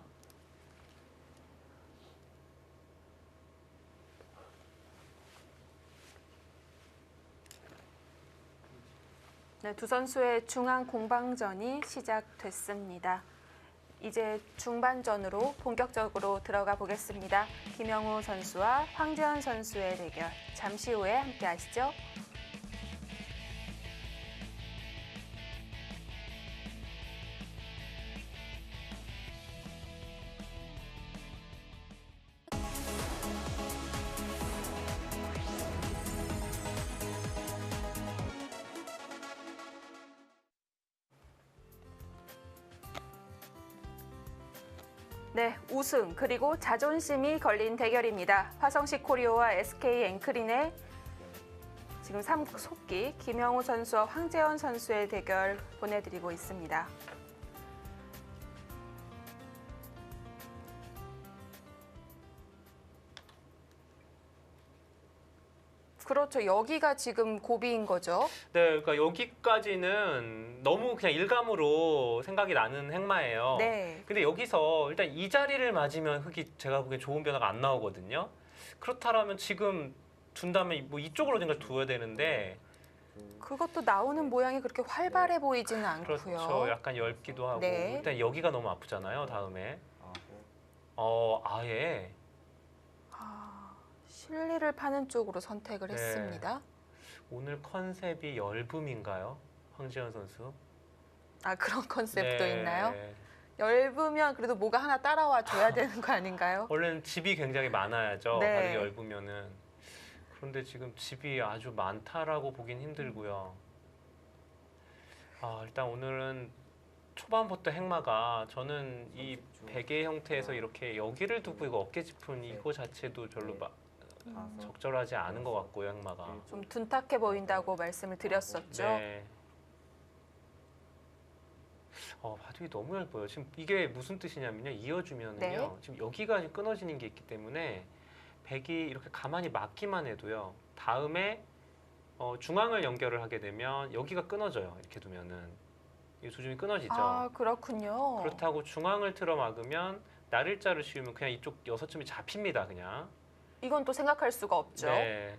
네, 두 선수의 중앙 공방전이 시작됐습니다. 이제 중반전으로 본격적으로 들어가 보겠습니다. 김영우 선수와 황재현 선수의 대결 잠시 후에 함께 하시죠. 네, 우승 그리고 자존심이 걸린 대결입니다. 화성식 코리오와 SK 앵크린의 지금 3속기 김영우 선수와 황재현 선수의 대결 보내드리고 있습니다. 그렇죠. 여기가 지금 고비인 거죠. 네, 그러니까 여기까지는 너무 그냥 일감으로 생각이 나는 행마예요. 네. 근데 여기서 일단 이 자리를 맞으면 흑이 제가 보기엔 좋은 변화가 안 나오거든요. 그렇다면 지금 둔다면 뭐 이쪽으로 어딘가 두어야 되는데 그것도 나오는 모양이 그렇게 활발해 보이지는 않고요. 그렇죠. 약간 엷기도 하고 네. 일단 여기가 너무 아프잖아요. 다음에 아예 실리를 파는 쪽으로 선택을 네. 했습니다. 오늘 컨셉이 엷음인가요? 황지현 선수. 아, 그런 컨셉도 네. 있나요? 엷으면 그래도 뭐가 하나 따라와 줘야 되는 거 아닌가요? 원래는 집이 굉장히 많아야죠. 네. 바닥이 엷으면은. 그런데 지금 집이 아주 많다라고 보긴 힘들고요. 일단 오늘은 초반부터 행마가 저는 이 30초. 베개 형태에서 하나, 이렇게 여기를 두고 이거 어깨 짚은 이거 자체도 별로 다섯, 적절하지 않은 것 같고요, 행마가. 일곱, 좀 둔탁해 보인다고 말씀을 드렸었죠. 네. 바둑이 너무 얇아요. 지금 이게 무슨 뜻이냐면요. 이어주면은요. 네. 지금 여기가 지금 끊어지는 게 있기 때문에 백이 이렇게 가만히 맞기만 해도요. 다음에 중앙을 연결을 하게 되면 여기가 끊어져요. 이렇게 두면은 이 조짐이 끊어지죠. 아, 그렇군요. 그렇다고 중앙을 틀어 막으면 날일자를 씌우면 그냥 이쪽 6점이 잡힙니다. 그냥. 이건 또 생각할 수가 없죠. 네.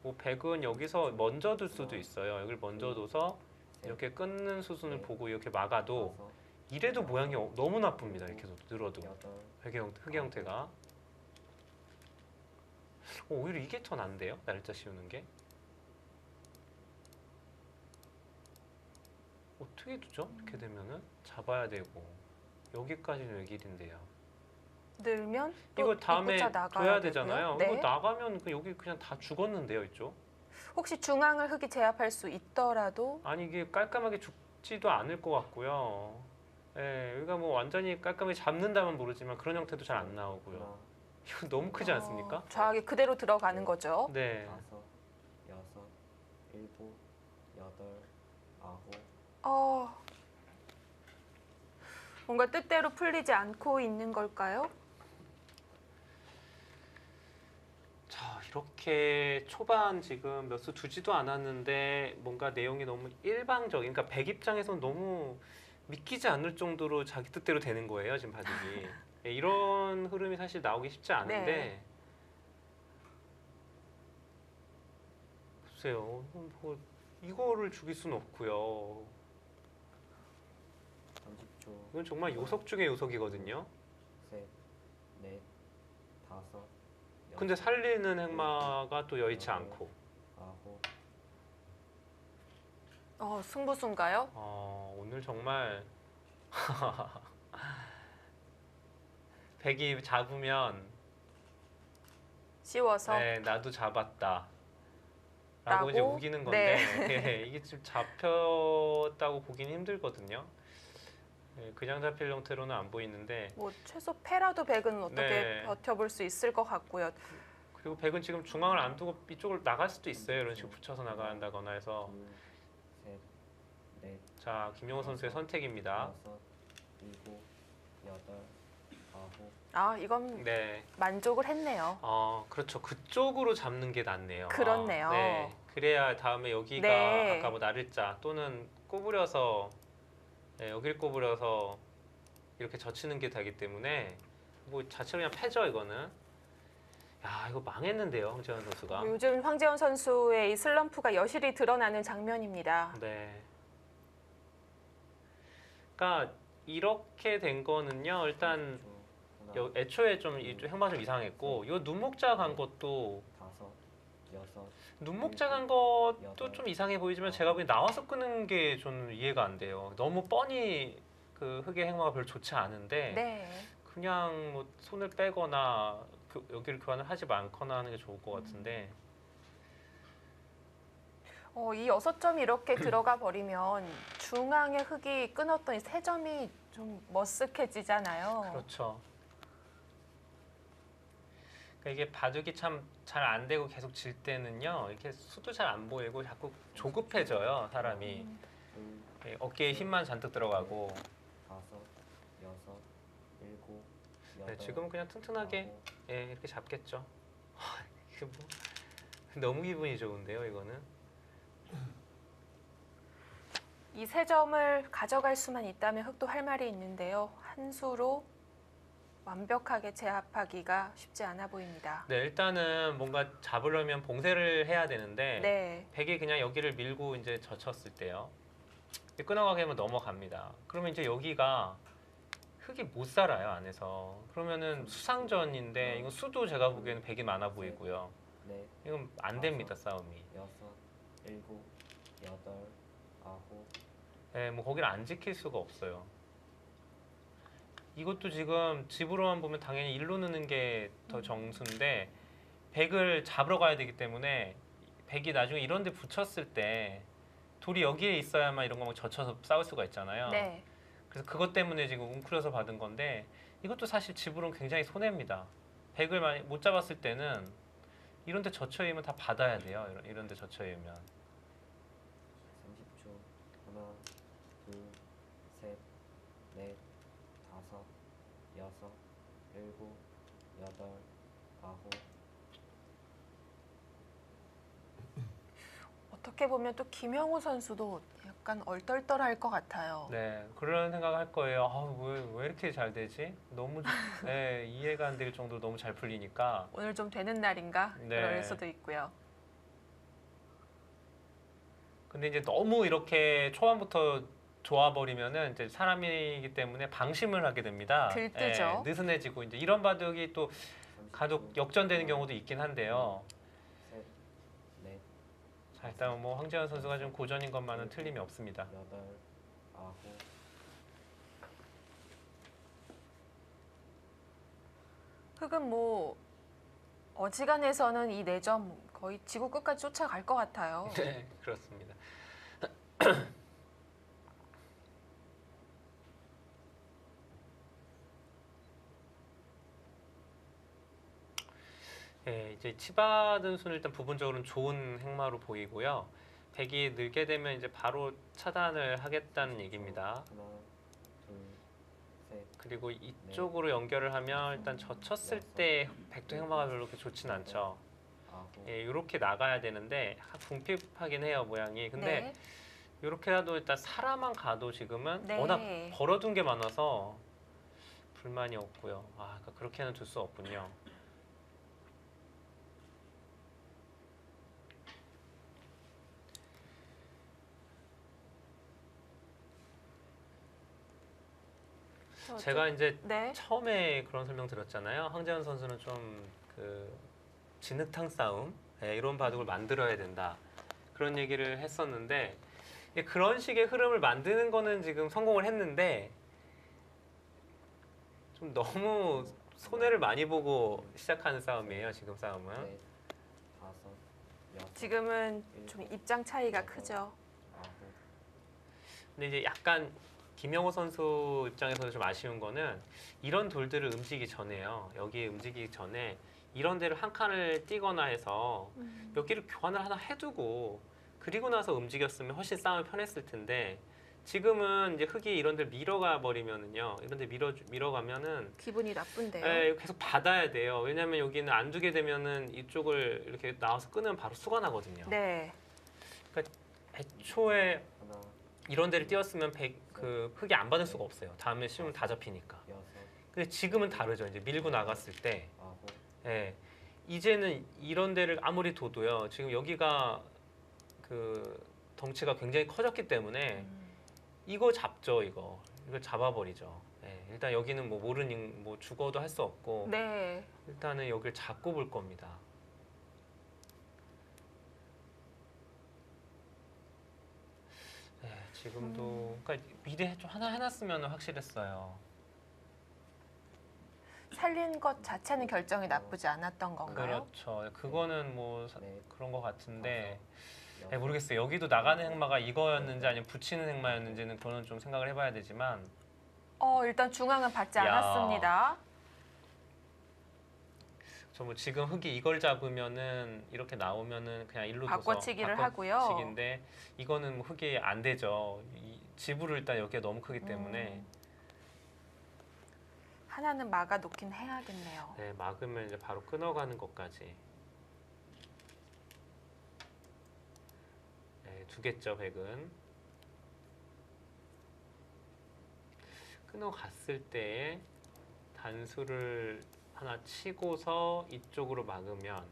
뭐 백은 여기서 먼저 둘 수도 있어요. 여기를 먼저 둬서 이렇게 끊는 수순을 보고 이렇게 막아도 다섯, 이래도 모양이 너무 나쁩니다. 이렇게 늘어도 여덟, 흑의 형태가. 오히려 이게 더 난데요. 날짜 씌우는 게. 어떻게 두죠? 이렇게 되면은 잡아야 되고 여기까지는 외길인데요. 늘면 또 이거 다음에 입구자 나가야 둬야 되고요. 되잖아요. 네. 이거 나가면 여기 그냥 다 죽었는데요, 이쪽. 혹시 중앙을 흙이 제압할 수 있더라도 아니 이게 깔끔하게 죽지도 않을 것 같고요. 예, 여기가 뭐 완전히 깔끔하게 잡는다면 모르지만 그런 형태도 잘 안 나오고요. 하나, 이거 너무 크지 않습니까? 좌악이 그대로 들어가는 거죠. 네. 다섯, 여섯, 일곱, 여덟, 아홉, 뭔가 뜻대로 풀리지 않고 있는 걸까요? 자, 이렇게 초반 지금 몇 수 두지도 않았는데 뭔가 내용이 너무 일방적인, 그러니까 백 입장에서는 너무 믿기지 않을 정도로 자기 뜻대로 되는 거예요, 지금 바둑이. 예, 이런 흐름이 사실 나오기 쉽지 않은데 네. 글쎄요, 뭐 이거를 죽일 수는 없고요. 30초. 이건 정말 요석 중의 요석이거든요. 셋, 넷, 다섯. 근데 여섯, 살리는 행마가 또 여의치 않고. 아홉, 승부수인가요? 오늘 정말 백이 잡으면 씌워서 네, 나도 잡았다. 라고 이제 라고? 우기는 건데 예, 이게 지금 잡혔다고 보기는 힘들거든요. 예, 그냥 잡힐 형태로는 안 보이는데 뭐 최소 패라도 백은 어떻게 네. 버텨볼 수 있을 것 같고요. 그리고 백은 지금 중앙을 안 두고 이쪽을 나갈 수도 있어요. 이런 식으로 붙여서 나간다거나 해서 둘, 셋, 넷, 자, 김용호 선수의 선택입니다. 다섯, 일곱, 여덟, 아홉, 아, 이건 네. 만족을 했네요. 그렇죠. 그쪽으로 잡는 게 낫네요. 그렇네요. 네. 그래야 다음에 여기가 네. 아까 뭐 나를자 또는 꼬부려서 네, 여기를 꼬부려서 이렇게 젖히는 게 되기 때문에 뭐 자체로 그냥 패죠 이거는. 야, 이거 망했는데요, 황재현 선수가. 요즘 황재원 선수의 이 슬럼프가 여실히 드러나는 장면입니다. 네. 그러니까 이렇게 된 거는요. 일단 30초. 하나, 애초에 좀 행마 좀 이상했고, 이 눈목자 간 것도 다섯, 여섯, 눈목자 간 것도 좀 이상해 보이지만 제가 보기엔 나와서 끄는 게 저는 이해가 안 돼요. 너무 뻔히 그 흑의 행마가 별로 좋지 않은데 네. 그냥 뭐 손을 빼거나 여기를 교환을 하지 않거나 하는 게 좋을 것 같은데. 이 6점이 이렇게 들어가 버리면 중앙의 흙이 끊었던 이 3점이 좀 머쓱해지잖아요. 그렇죠. 그러니까 이게 바둑이 참 잘 안 되고 계속 질 때는요, 이렇게 수도 잘 안 보이고 자꾸 조급해져요, 사람이. 둘, 어깨에 힘만 잔뜩 들어가고. 다섯, 여섯, 일곱, 네, 여덟, 지금은 그냥 튼튼하게 아홉, 예, 이렇게 잡겠죠. 이게 뭐 너무 기분이 좋은데요, 이거는. 이 3점을 가져갈 수만 있다면 흙도 할 말이 있는데요. 한 수로 완벽하게 제압하기가 쉽지 않아 보입니다. 네, 일단은 뭔가 잡으려면 봉쇄를 해야 되는데 네. 백이 그냥 여기를 밀고 이제 젖혔을 때요. 끊어가게 하면 넘어갑니다. 그러면 이제 여기가 흙이 못 살아요, 안에서. 그러면은 수상전인데 이건 수도 제가 보기에는 백이 많아 보이고요. 넷, 이건 안 됩니다, 싸움이. 여섯, 일곱, 여덟, 아홉, 네, 뭐 거기를 안 지킬 수가 없어요. 이것도 지금 집으로만 보면 당연히 일로 넣는 게 더 정수인데 백을 잡으러 가야 되기 때문에 백이 나중에 이런 데 붙였을 때 돌이 여기에 있어야만 이런 거 막 젖혀서 싸울 수가 있잖아요. 네. 그래서 그것 때문에 지금 웅크려서 받은 건데 이것도 사실 집으로는 굉장히 손해입니다. 백을 많이 못 잡았을 때는 이런 데 젖혀 있으면 다 받아야 돼요. 이런 데 젖혀 있으면. 30초. 하나, 둘, 셋, 넷, 다섯, 여섯, 일곱, 여덟, 아홉. 어떻게 보면 또 김영우 선수도 약간 얼떨떨할 것 같아요. 네, 그런 생각을 할 거예요. 왜 이렇게 잘 되지? 너무 네, 이해가 안 될 정도로 너무 잘 풀리니까. 오늘 좀 되는 날인가? 네. 그럴 수도 있고요. 근데 이제 너무 이렇게 초반부터 좋아버리면은 이제 사람이기 때문에 방심을 하게 됩니다. 들뜨죠. 예, 느슨해지고 이제 이런 바둑이 또 30초. 가족 역전되는 경우도 있긴 한데요. 셋, 넷, 자, 일단 뭐 황재현 선수가 좀 고전인 것만은 틀림이 없습니다. 여덟, 아홉. 흑은 뭐 어지간해서는 이 4점 거의 지구 끝까지 쫓아갈 것 같아요. 네, 그렇습니다. 네, 이제 치받은 수는 일단 부분적으로는 좋은 행마로 보이고요. 백이 늘게 되면 이제 바로 차단을 하겠다는 얘기입니다. 하나, 둘, 셋, 그리고 이쪽으로 연결을 하면 일단 젖혔을 때 백도 행마가 별로 그렇게 좋진 않죠. 아홉. 예, 이렇게 나가야 되는데 궁핍하긴 해요 모양이. 근데 네. 이렇게라도 일단 살아만 가도 지금은 네. 워낙 벌어둔 게 많아서 불만이 없고요. 그러니까 그렇게는 둘 수 없군요. 제가 이제 네. 처음에 그런 설명 드렸잖아요. 황재현 선수는 좀 그 진흙탕 싸움 이런 바둑을 만들어야 된다. 그런 얘기를 했었는데 그런 식의 흐름을 만드는 거는 지금 성공을 했는데 좀 너무 손해를 많이 보고 시작하는 싸움이에요. 지금 싸움은. 넷, 다섯, 여섯, 지금은 좀 입장 차이가 크죠. 아홉. 근데 이제 약간 김영호 선수 입장에서는 좀 아쉬운 거는 이런 돌들을 움직이기 전에요. 여기 움직이기 전에 이런 데를 한 칸을 띄거나 해서 여기를 교환을 하나 해두고 그리고 나서 움직였으면 훨씬 싸움이 편했을 텐데 지금은 이제 흙이 이런 데를 밀어가 버리면은요. 이런 데 밀어가면은 기분이 나쁜데요. 계속 받아야 돼요. 왜냐면 여기는 안 두게 되면은 이쪽을 이렇게 나와서 끊으면 바로 수가 나거든요. 네. 애초에 하나, 이런 데를 띄웠으면 그 흙이 안 받을 수가 없어요. 다음에 씌우면 다 잡히니까. 여섯, 근데 지금은 다르죠. 이제 밀고 나갔을 때, 아홉. 이제는 이런 데를 아무리 둬도요. 지금 여기가 그 덩치가 굉장히 커졌기 때문에 이거 잡죠. 이거 잡아버리죠. 일단 여기는 뭐 뭐 죽어도 할 수 없고 네. 일단은 여기를 잡고 볼 겁니다. 지금도 그러니까 미리 좀 하나 해놨으면 확실했어요. 살린 것 자체는 결정이 나쁘지 않았던 건가요? 그렇죠. 그거는 뭐 넷, 그런 것 같은데 여섯, 모르겠어요. 여기도 나가는 행마가 이거였는지 아니면 붙이는 행마였는지는 그거는 좀 생각을 해봐야 되지만 일단 중앙은 받지 야. 않았습니다. 저 뭐 지금 흙이 이걸 잡으면은 이렇게 나오면은 그냥 일로 바꿔치기를 하고요. 바꿔치기인데 이거는 뭐 흙이 안 되죠. 지부를 일단 여기가 너무 크기 때문에 하나는 막아 놓긴 해야겠네요. 막으면 이제 바로 끊어가는 것까지. 두겠죠, 백은. 끊어갔을 때 단수를 하나 치고서 이쪽으로 막으면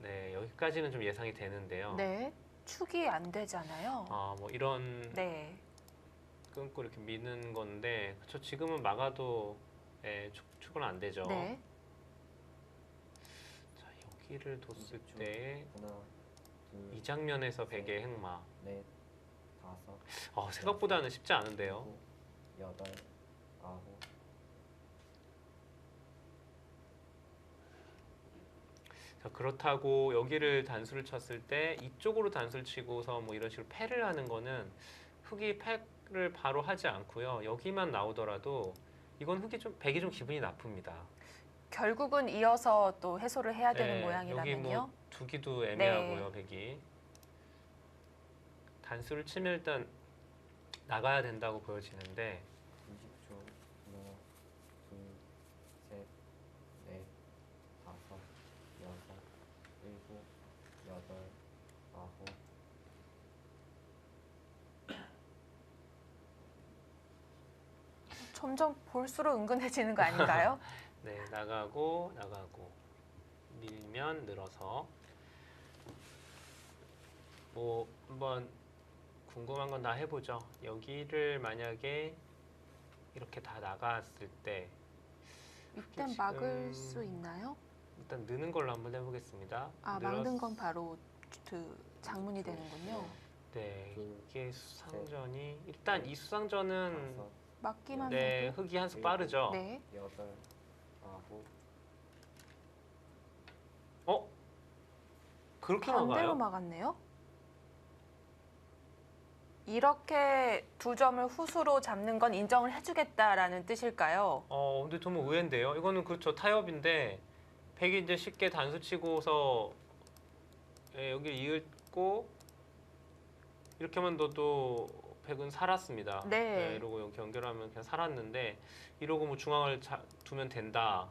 여기까지는 좀 예상이 되는데요. 네. 축이 안 되잖아요. 뭐 이런 네. 끊고 이렇게 미는 건데 그렇죠. 지금은 막아도 축은 안 되죠. 네. 자, 여기를 뒀을 때 하나, 둘, 이 장면에서 백의 행마. 넷, 다섯, 생각보다는 쉽지 않은데요. 일곱, 여덟, 아홉. 자, 그렇다고 여기를 단수를 쳤을 때 이쪽으로 단수를 치고서 뭐 이런 식으로 패를 하는 거는 흑이 패를 바로 하지 않고요. 여기만 나오더라도 이건 백이 좀 기분이 나쁩니다. 결국은 이어서 또 해소를 해야 되는 네, 모양이라면요. 여기 뭐 두기도 애매하고요, 백이. 단수를 치면 일단 나가야 된다고 보여지는데 30초. 하나, 둘, 셋, 넷, 다섯, 여섯, 일곱, 여덟, 아홉. 점점 볼수록 은근해지는 거 아닌가요? 네, 나가고 밀면 늘어서 뭐 한번 궁금한 건 다 해보죠. 여기를 만약에 이렇게 다 나갔을 때 이땐 지금 막을 수 있나요? 일단 느는 걸로 한번 해보겠습니다. 아, 막는 건 바로 그 장문이 되는군요. 네, 둘, 이게 수상전이 일단 이 수상전은 다섯, 막기만 네, 해도. 흑이 한 수 빠르죠. 네. 여덟, 아홉. 어? 그렇게 반대로 막아요? 막았네요. 이렇게 두 점을 후수로 잡는 건 인정을 해주겠다라는 뜻일까요? 근데 정말 의외인데요. 이거는 그렇죠. 타협인데 백이 이제 쉽게 단수 치고서 여기 이을고 이렇게만 둬도 백은 살았습니다. 네. 이러고 여기 연결하면 그냥 살았는데 이러고 뭐 중앙을 두면 된다.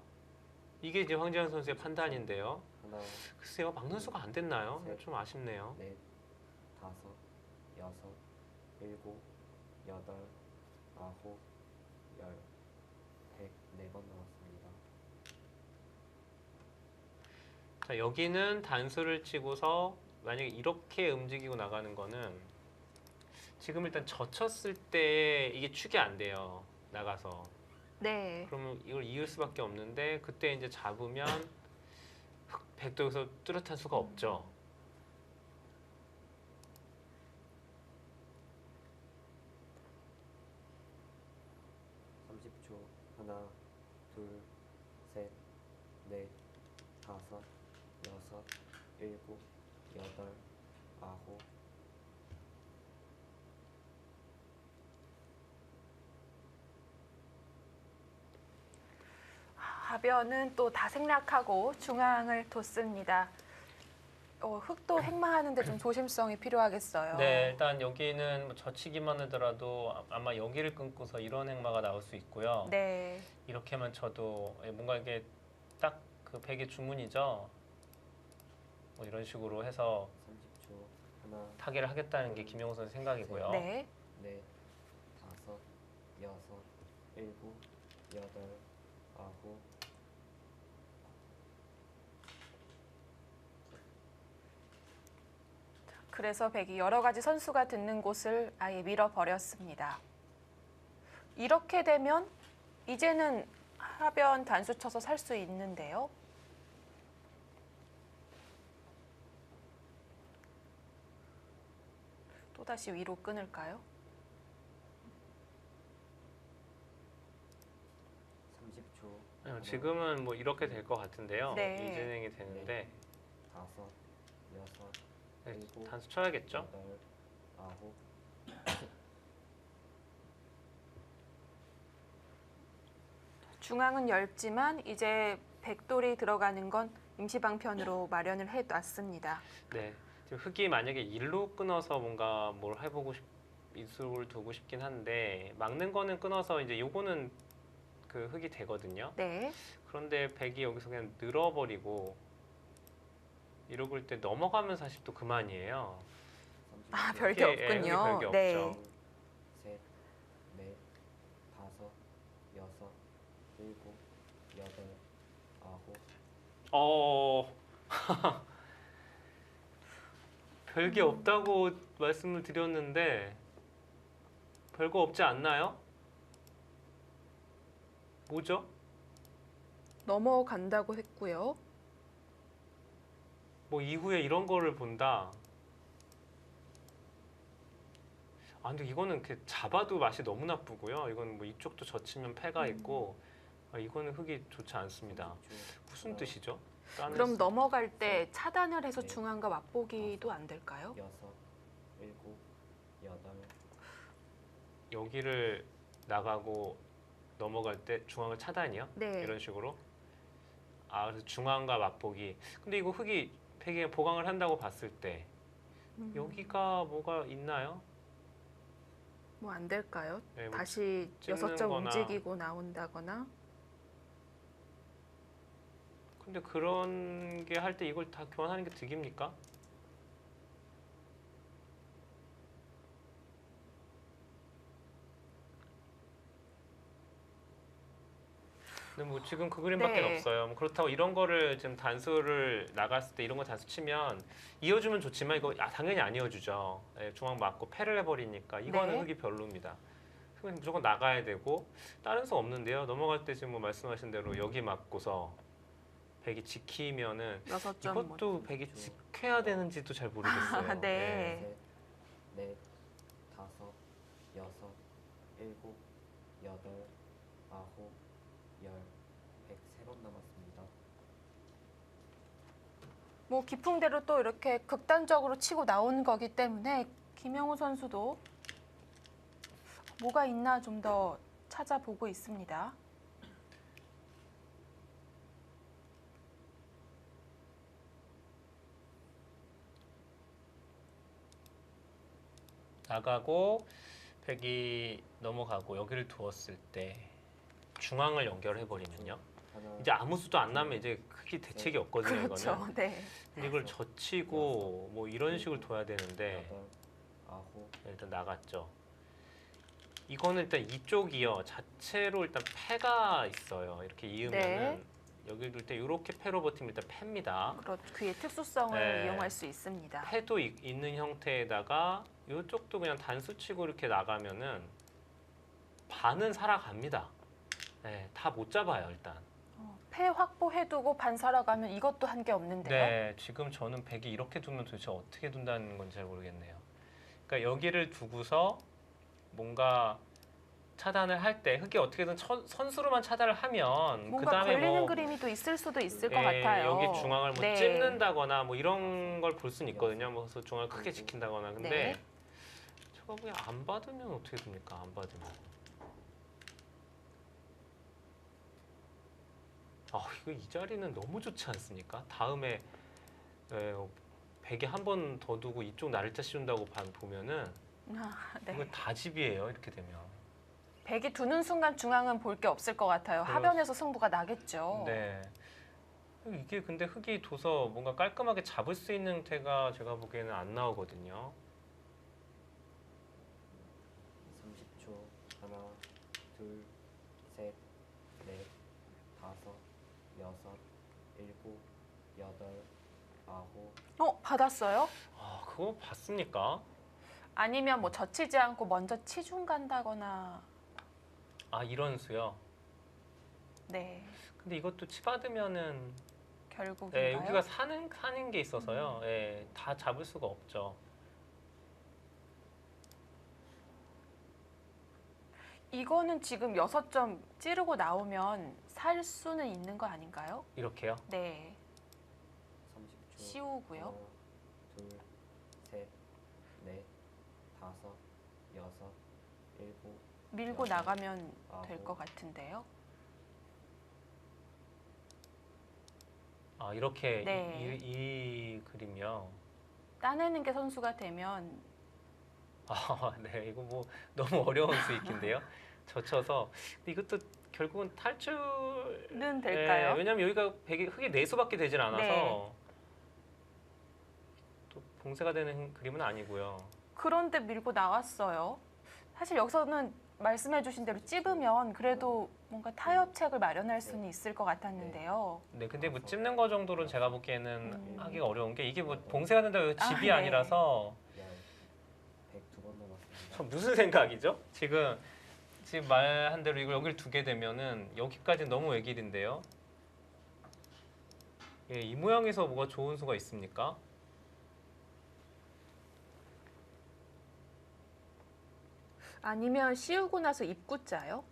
이게 이제 황재현 선수의 판단인데요. 하나, 글쎄요, 막는 수가 안 됐나요? 셋. 좀 아쉽네요. 넷, 다섯, 여섯, 일곱, 여덟, 아홉, 열, 104번 나왔습니다. 자, 여기는 단수를 치고서 만약에 이렇게 움직이고 나가는 거는 지금 일단 젖혔을 때 이게 축이 안 돼요. 나가서. 네. 그러면 이걸 이을 수밖에 없는데 그때 이제 잡으면 백도 여기서 뚜렷할 수가 없죠. 하나, 둘, 셋, 넷, 다섯, 여섯, 일곱, 여덟, 아홉. 하변은 또 다 생략하고 중앙을 뒀습니다. 흑도 행마하는데 좀 조심성이 필요하겠어요. 네, 일단 여기는 뭐 젖히기만 하더라도 아마 여기를 끊고서 이런 행마가 나올 수 있고요. 네. 이렇게만 쳐도 뭔가 이게 딱 그 백의 주문이죠. 뭐 이런 식으로 해서 30초. 하나, 타개를 하겠다는 게 김영호 선수 생각이고요. 네. 넷, 다섯, 여섯, 일곱, 여덟, 아홉. 그래서 백이 여러 가지 선수가 듣는 곳을 아예 밀어버렸습니다. 이렇게 되면 이제는 하변 단수 쳐서 살 수 있는데요. 또다시 위로 끊을까요? 30초. 지금은 뭐 이렇게 될 것 같은데요. 네. 이 진행이 되는데 다섯, 여섯, 네, 일곱, 단수 쳐야겠죠. 여덟, 아홉. 중앙은 얇지만 이제 백돌이 들어가는 건 임시방편으로 마련을 해놨습니다. 네, 지금 흑이 만약에 일로 끊어서 뭔가 뭘 해보고 이수를 두고 싶긴 한데 막는 거는 끊어서 이제 요거는 그 흑이 되거든요. 네. 그런데 백이 여기서 그냥 늘어버리고 이러고 있을 때 넘어가면 사실 또 그만이에요. 아, 30초. 별게 흑이, 없군요. 흑이 별게 네. 없죠. 셋, 넷, 다섯, 여섯, 일곱, 여덟, 아홉. 별게 없다고 말씀을 드렸는데 별거 없지 않나요? 뭐죠? 넘어간다고 했고요. 뭐 이후에 이런 거를 본다. 아 근데 이거는 이렇게 잡아도 맛이 너무 나쁘고요. 이건 뭐 이쪽도 젖히면 패가 있고 이거는 흙이 좋지 않습니다. 30초. 무슨 하나, 뜻이죠? 따낼 그럼 수- 넘어갈 때 차단을 해서 네. 중앙과 맞보기도 안 될까요? 여섯, 일곱, 여덟, 여기를 나가고 넘어갈 때 중앙을 차단이요? 네. 이런 식으로. 아, 그래서 중앙과 맞보기. 근데 이거 흙이 되게 보강을 한다고 봤을 때 여기가 뭐가 있나요? 뭐 안 될까요? 네, 뭐 다시 6점 거나. 움직이고 나온다거나. 근데 그런 게 할 때 이걸 다 교환하는 게 득입니까? 근데 뭐 지금 그 그림밖에 네. 없어요. 뭐 그렇다고 이런 거를 지금 단수를 나갔을 때 이런 거 단수 치면 이어주면 좋지만 이거 당연히 안 이어주죠. 예, 중앙 맞고 패를 해버리니까 이거는 네. 흙이 별로입니다. 흙은 무조건 나가야 되고 다른 수 없는데요. 넘어갈 때 지금 뭐 말씀하신 대로 여기 맞고서 백이 지키면은 6점 이것도 백이 지켜야 되는지도 잘 모르겠어요. 네. 예. 셋, 넷, 다섯, 여섯, 일곱, 여덟, 아홉, 열, 103번 남았습니다. 뭐 기풍대로 또 이렇게 극단적으로 치고 나온 거기 때문에 김영우 선수도 뭐가 있나 좀 더 찾아보고 있습니다. 나가고 백이 넘어가고 여기를 두었을 때 중앙을 연결해 버리면요. 하나, 이제 아무 수도 안 나면 이제 크게 대책이 없거든요. 그렇죠. 이거는. 네. 근데 이걸 젖히고 뭐 이런 식으로 둬야 되는데 여덟, 아홉, 일단 나갔죠. 이거는 일단 이쪽이요. 자체로 일단 패가 있어요. 이렇게 이으면은 네. 여기 둘 때 이렇게 패로 버티면 일단 패입니다. 그의 특수성을 네. 이용할 수 있습니다. 패도 있는 형태에다가 이쪽도 그냥 단수치고 이렇게 나가면은 반은 살아갑니다. 네, 다 못 잡아요 일단. 패 확보해두고 반 살아가면 이것도 한 게 없는데요. 네, 지금 저는 백이 이렇게 두면 도대체 어떻게 둔다는 건지 잘 모르겠네요. 그러니까 여기를 두고서 뭔가 차단을 할 때 흙이 어떻게든 선수로만 차단을 하면 뭔가 그다음에 걸리는 뭐 그림이 또 있을 수도 있을 것 예, 같아요. 여기 중앙을 뭐 네. 찝는다거나 뭐 이런 걸 볼 수는 있거든요. 뭐 그래서 중앙을 크게 지킨다거나. 근데 네. 저거 그냥 안 받으면 어떻게 됩니까? 안 받으면. 아, 이거 이 자리는 너무 좋지 않습니까? 다음에 백에 한 번 더 두고 이쪽 나를자 씌운다고 보면은 네. 이거 다 집이에요. 이렇게 되면. 백이 두는 순간 중앙은 볼 게 없을 것 같아요. 하변에서 승부가 나겠죠. 네. 이게 근데 흙이 둬서 뭔가 깔끔하게 잡을 수 있는 형태가 제가 보기에는 안 나오거든요. 30초. 하나, 둘, 셋, 넷, 다섯, 여섯, 일곱, 여덟, 아홉, 받았어요? 아, 그거 봤습니까? 아니면 뭐 젖히지 않고 먼저 치중 간다거나. 아, 이런 수요. 네. 근데 이것도 치받으면은 결국인가요? 여기가 사는 게 있어서요. 다 잡을 수가 없죠. 이거는 지금 6점 찌르고 나오면 살 수는 있는 거 아닌가요? 이렇게요. 네. 30초. 씌우고요. 하나, 둘, 셋, 넷, 다섯, 여섯, 일곱, 밀고 여덟, 나가면 아홉, 될 것 같은데요. 아, 이렇게 네. 이 그림이요. 따내는 게 선수가 되면 아, 네. 이거 뭐 너무 어려운 수익인데요. 젖혀서. 근데 이것도 결국은 탈출은 될까요? 왜냐면 여기가 흙이 네 수밖에 되질 않아서 네. 또 봉쇄가 되는 그림은 아니고요. 그런데 밀고 나왔어요. 사실 여기서는 말씀해주신 대로 찝으면 그래도 뭔가 타협책을 마련할 수는 있을 것 같았는데요. 네, 근데 뭐 찝는 거 정도로는 제가 보기에는 음. 하기가 어려운 게 이게 뭐 봉쇄가 된다고 집이 네. 아니라서 열, 102번 남았습니다. 저 무슨 생각이죠? 지금 말한 대로 이걸 여기를 두게 되면은 여기까지 너무 외길인데요. 예, 이 모양에서 뭐가 좋은 수가 있습니까? 아니면 씌우고 나서 입구자요?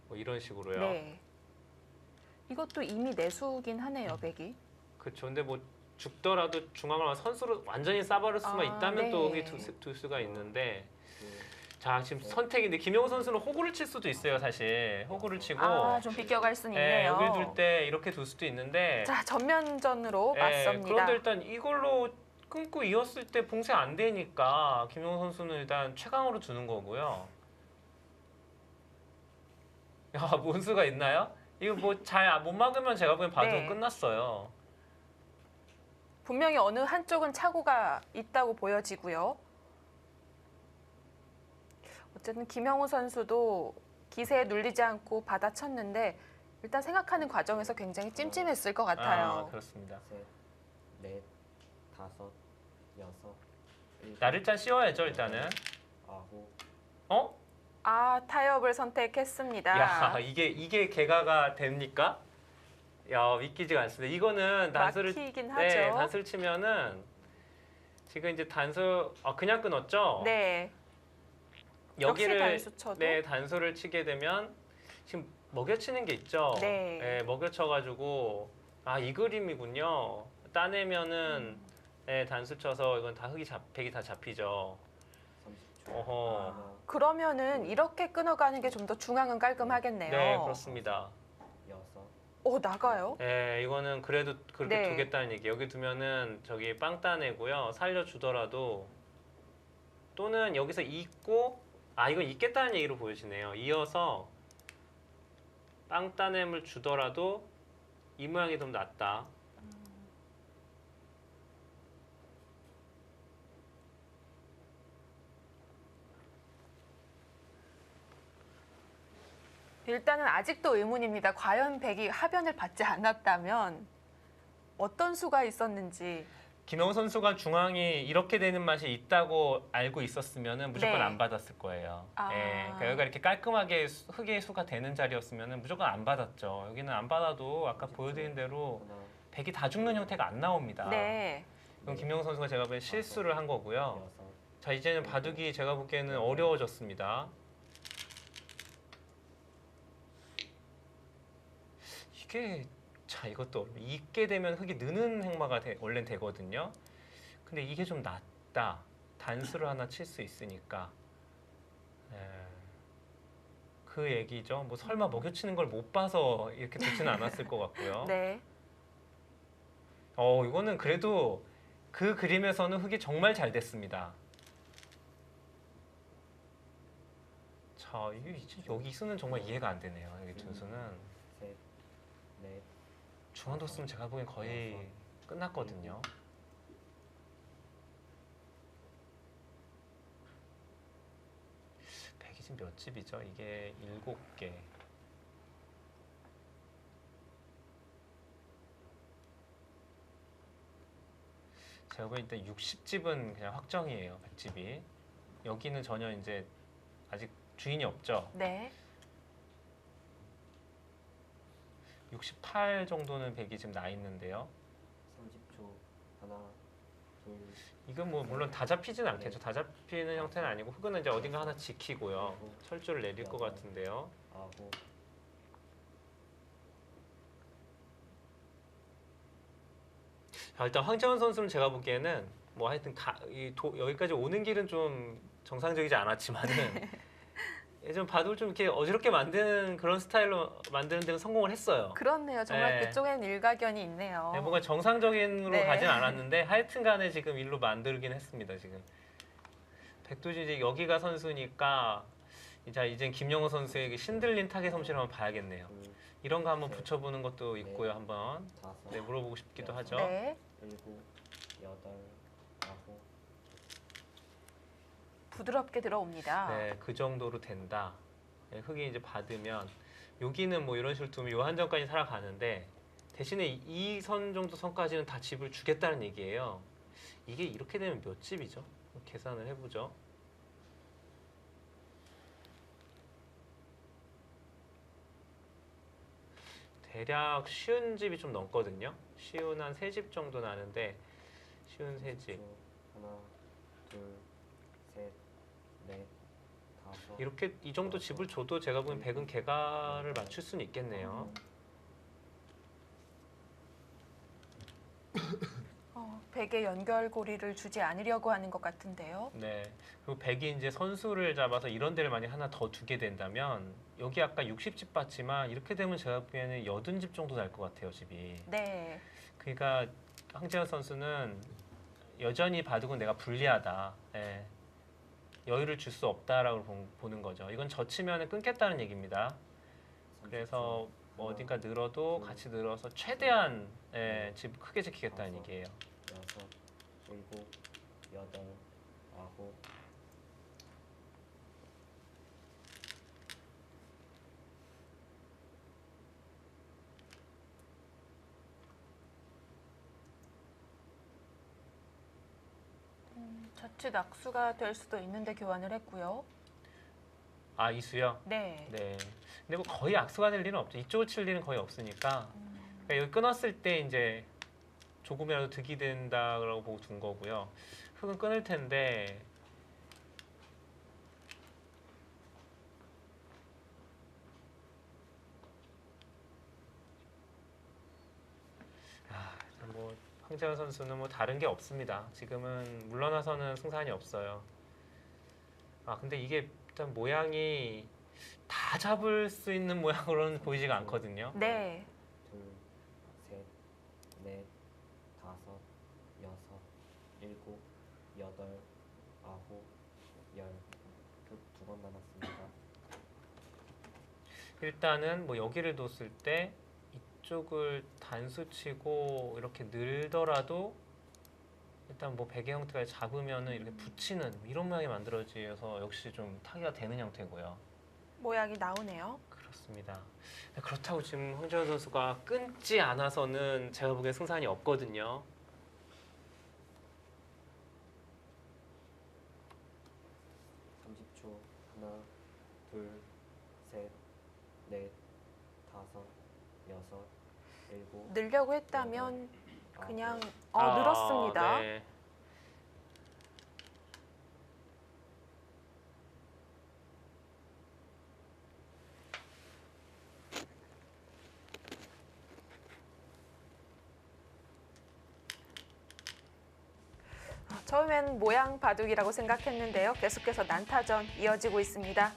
뭐 이런 식으로요. 네. 이것도 이미 내수긴 하네요, 백이. 그렇죠. 근데 뭐 죽더라도 중앙을 선수로 완전히 싸버릴 수만 있다면 네. 또 흑이 둘 수가 있는데 둘, 자 지금 선택인데 김영호 선수는 호구를 칠 수도 있어요. 사실 호구를 치고 좀 비껴갈 수는 예, 있네요. 여길 둘 때 이렇게 둘 수도 있는데 자, 전면전으로 예, 맞섭니다. 그런데 일단 이걸로 끊고 이었을 때 봉쇄 안 되니까 김영호 선수는 일단 최강으로 두는 거고요. 야, 문수가 있나요? 이거 뭐 잘 못 막으면 제가 보기엔 봐도 네. 끝났어요. 분명히 어느 한쪽은 착오가 있다고 보여지고요. 어쨌든 김영호 선수도 기세에 눌리지 않고 받아쳤는데 일단 생각하는 과정에서 굉장히 찜찜했을 것 같아요. 그렇습니다. 셋, 넷, 다섯, 여섯, 일곱, 나를 일단 씌워야죠, 일단은. 아홉, 어? 타협을 선택했습니다. 야, 이게 개가가 됩니까? 야, 믿기지가 않습니다. 이거는 단수를 막히긴 네, 하죠. 단수를 치면은 지금 이제 단수 그냥 끊었죠? 네. 여기를 역시 단수 쳐도? 네, 단수를 치게 되면 지금 먹여치는 게 있죠. 네. 먹여쳐가지고 이 그림이군요. 따내면은 네, 단수 쳐서 이건 다 백이 다 잡히죠. 30초. 어허. 하나, 그러면은 이렇게 끊어가는 게 좀 더 중앙은 깔끔하겠네요. 네, 그렇습니다. 여섯, 나가요? 네, 이거는 그래도 그렇게 네. 두겠다는 얘기. 여기 두면은 저기 빵 따내고요. 살려주더라도 또는 여기서 잇고 이건 잇겠다는 얘기로 보여지네요. 이어서 빵 따냄을 주더라도 이 모양이 좀 낫다. 일단은 아직도 의문입니다. 과연 백이 하변을 받지 않았다면 어떤 수가 있었는지. 김영호 선수가 중앙이 이렇게 되는 맛이 있다고 알고 있었으면 무조건 네. 안 받았을 거예요. 아. 그러니까 여기가 이렇게 깔끔하게 흑의 수가 되는 자리였으면 무조건 안 받았죠. 여기는 안 받아도 아까 보여드린 대로 하나, 백이 다 죽는 형태가 안 나옵니다. 네. 그럼 김영호 선수가 제가 보기엔 실수를 한 거고요. 여섯, 자, 이제는 바둑이 제가 보기에는 어려워졌습니다. 이게 이것도 잊게 되면 흑이 느는 행마가 원래는 되거든요. 근데 이게 좀 낫다. 단수를 하나 칠 수 있으니까. 그 얘기죠. 뭐 설마 먹여치는 걸 못 봐서 이렇게 두지는 않았을 것 같고요. 네. 이거는 그래도 그 그림에서는 흑이 정말 잘 됐습니다. 자, 이게 이제 여기 수는 정말 이해가 안 되네요. 여기 두 수는. 셋, 넷, 중앙 뒀으면 제가 보기엔 거의 끝났거든요. 백이 지금 몇 집이죠? 이게 7개. 제가 보기엔 일단 60집은 그냥 확정이에요. 100집이. 여기는 전혀 이제 아직 주인이 없죠. 네. 68 정도는 백이 지금 나 있는데요. 30초. 하나, 둘, 이건 뭐 물론 다 잡히진 않겠죠. 다 잡히는 형태는 아니고 흑은 이제 어딘가 하나 지키고요. 철조를 내릴 것 같은데요. 아홉, 일단 황재원 선수는 제가 보기에는 뭐 하여튼 여기까지 오는 길은 좀 정상적이지 않았지만은 좀 바둑을 좀 이렇게 어지럽게 만드는 그런 스타일로 만드는 데는 성공을 했어요. 그렇네요. 정말 네. 그쪽엔 일가견이 있네요. 네, 뭔가 정상적인으로 네. 가진 않았는데 하여튼간에 지금 일로 만들긴 했습니다. 지금 백두지 이제 여기가 선수니까 이젠 김영호 선수에게 신들린 타겟 솜씨를 한번 봐야겠네요. 둘, 이런 거 한번 네. 붙여보는 것도 있고요. 한번 다섯, 물어보고 싶기도 하죠. 네. 일곱, 여덟, 아홉, 부드럽게 들어옵니다. 네, 그 정도로 된다. 네, 흑이 이제 받으면 여기는 뭐 이런 식으로 두면 요 한정까지 살아가는데 대신에 이 선 정도 선까지는 다 집을 주겠다는 얘기예요. 이게 이렇게 되면 몇 집이죠? 계산을 해보죠. 대략 쉬운 집이 좀 넘거든요. 쉬운 한 3집 정도 나는데 쉬운 3집. 하나, 둘, 셋, 넷, 다섯. 이렇게 이 정도 집을 줘도 제가 보기엔 백은 개가를 맞출 수는 있겠네요. 백의 연결고리를 주지 않으려고 하는 것 같은데요. 네. 그리고 백이 이제 선수를 잡아서 이런 데를 만약 하나 더 두게 된다면 여기 아까 60집 봤지만 이렇게 되면 제가 보기에는 80집 정도 날 것 같아요, 집이. 네. 그러니까 황재현 선수는 여전히 바둑은 내가 불리하다. 예. 여유를 줄 수 없다라고 보는 거죠. 이건 젖히면 끊겠다는 얘기입니다. 그래서 뭐 어딘가 늘어도 같이 늘어서 최대한 집 크게 지키겠다는 얘기예요. 6, 7, 8, 9. 자칫 악수가 될 수도 있는데 교환을 했고요. 아, 이수요? 네. 네. 근데 뭐 거의 악수가 될 일은 없죠. 이쪽을 칠 일은 거의 없으니까. 그러니까 여기 끊었을 때 이제 조금이라도 득이 된다라고 보고 둔 거고요. 흙은 끊을 텐데 뭐 황재현 선수는 뭐 다른 게 없습니다. 지금은 물러나서는 승산이 없어요. 아 근데 이게 일단 모양이 다 잡을 수 있는 모양으로는 보이지가 않거든요. 네. 2, 3, 4, 5, 6, 7, 8, 9, 10. 두 번 남았습니다. 일단은 뭐 여기를 뒀을 때 이쪽을 단수 치고 이렇게 늘더라도 일단 뭐 베개 형태가 잡으면은 이렇게 붙이는 이런 모양이 만들어져서 역시 좀 타기가 되는 형태고요. 모양이 나오네요. 그렇습니다. 그렇다고 지금 황재현 선수가 끊지 않아서는 제가 보기엔 승산이 없거든요. 하나, 둘, 셋, 넷, 다섯, 여섯, 일곱. 늘려고 했다면 그냥 아홉. 늘었습니다. 네. 처음엔 모양 바둑이라고 생각했는데요. 계속해서 난타전 이어지고 있습니다.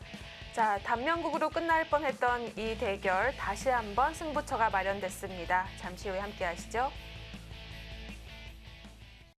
자, 단면국으로 끝날 뻔했던 이 대결 다시 한번 승부처가 마련됐습니다. 잠시 후에 함께 하시죠.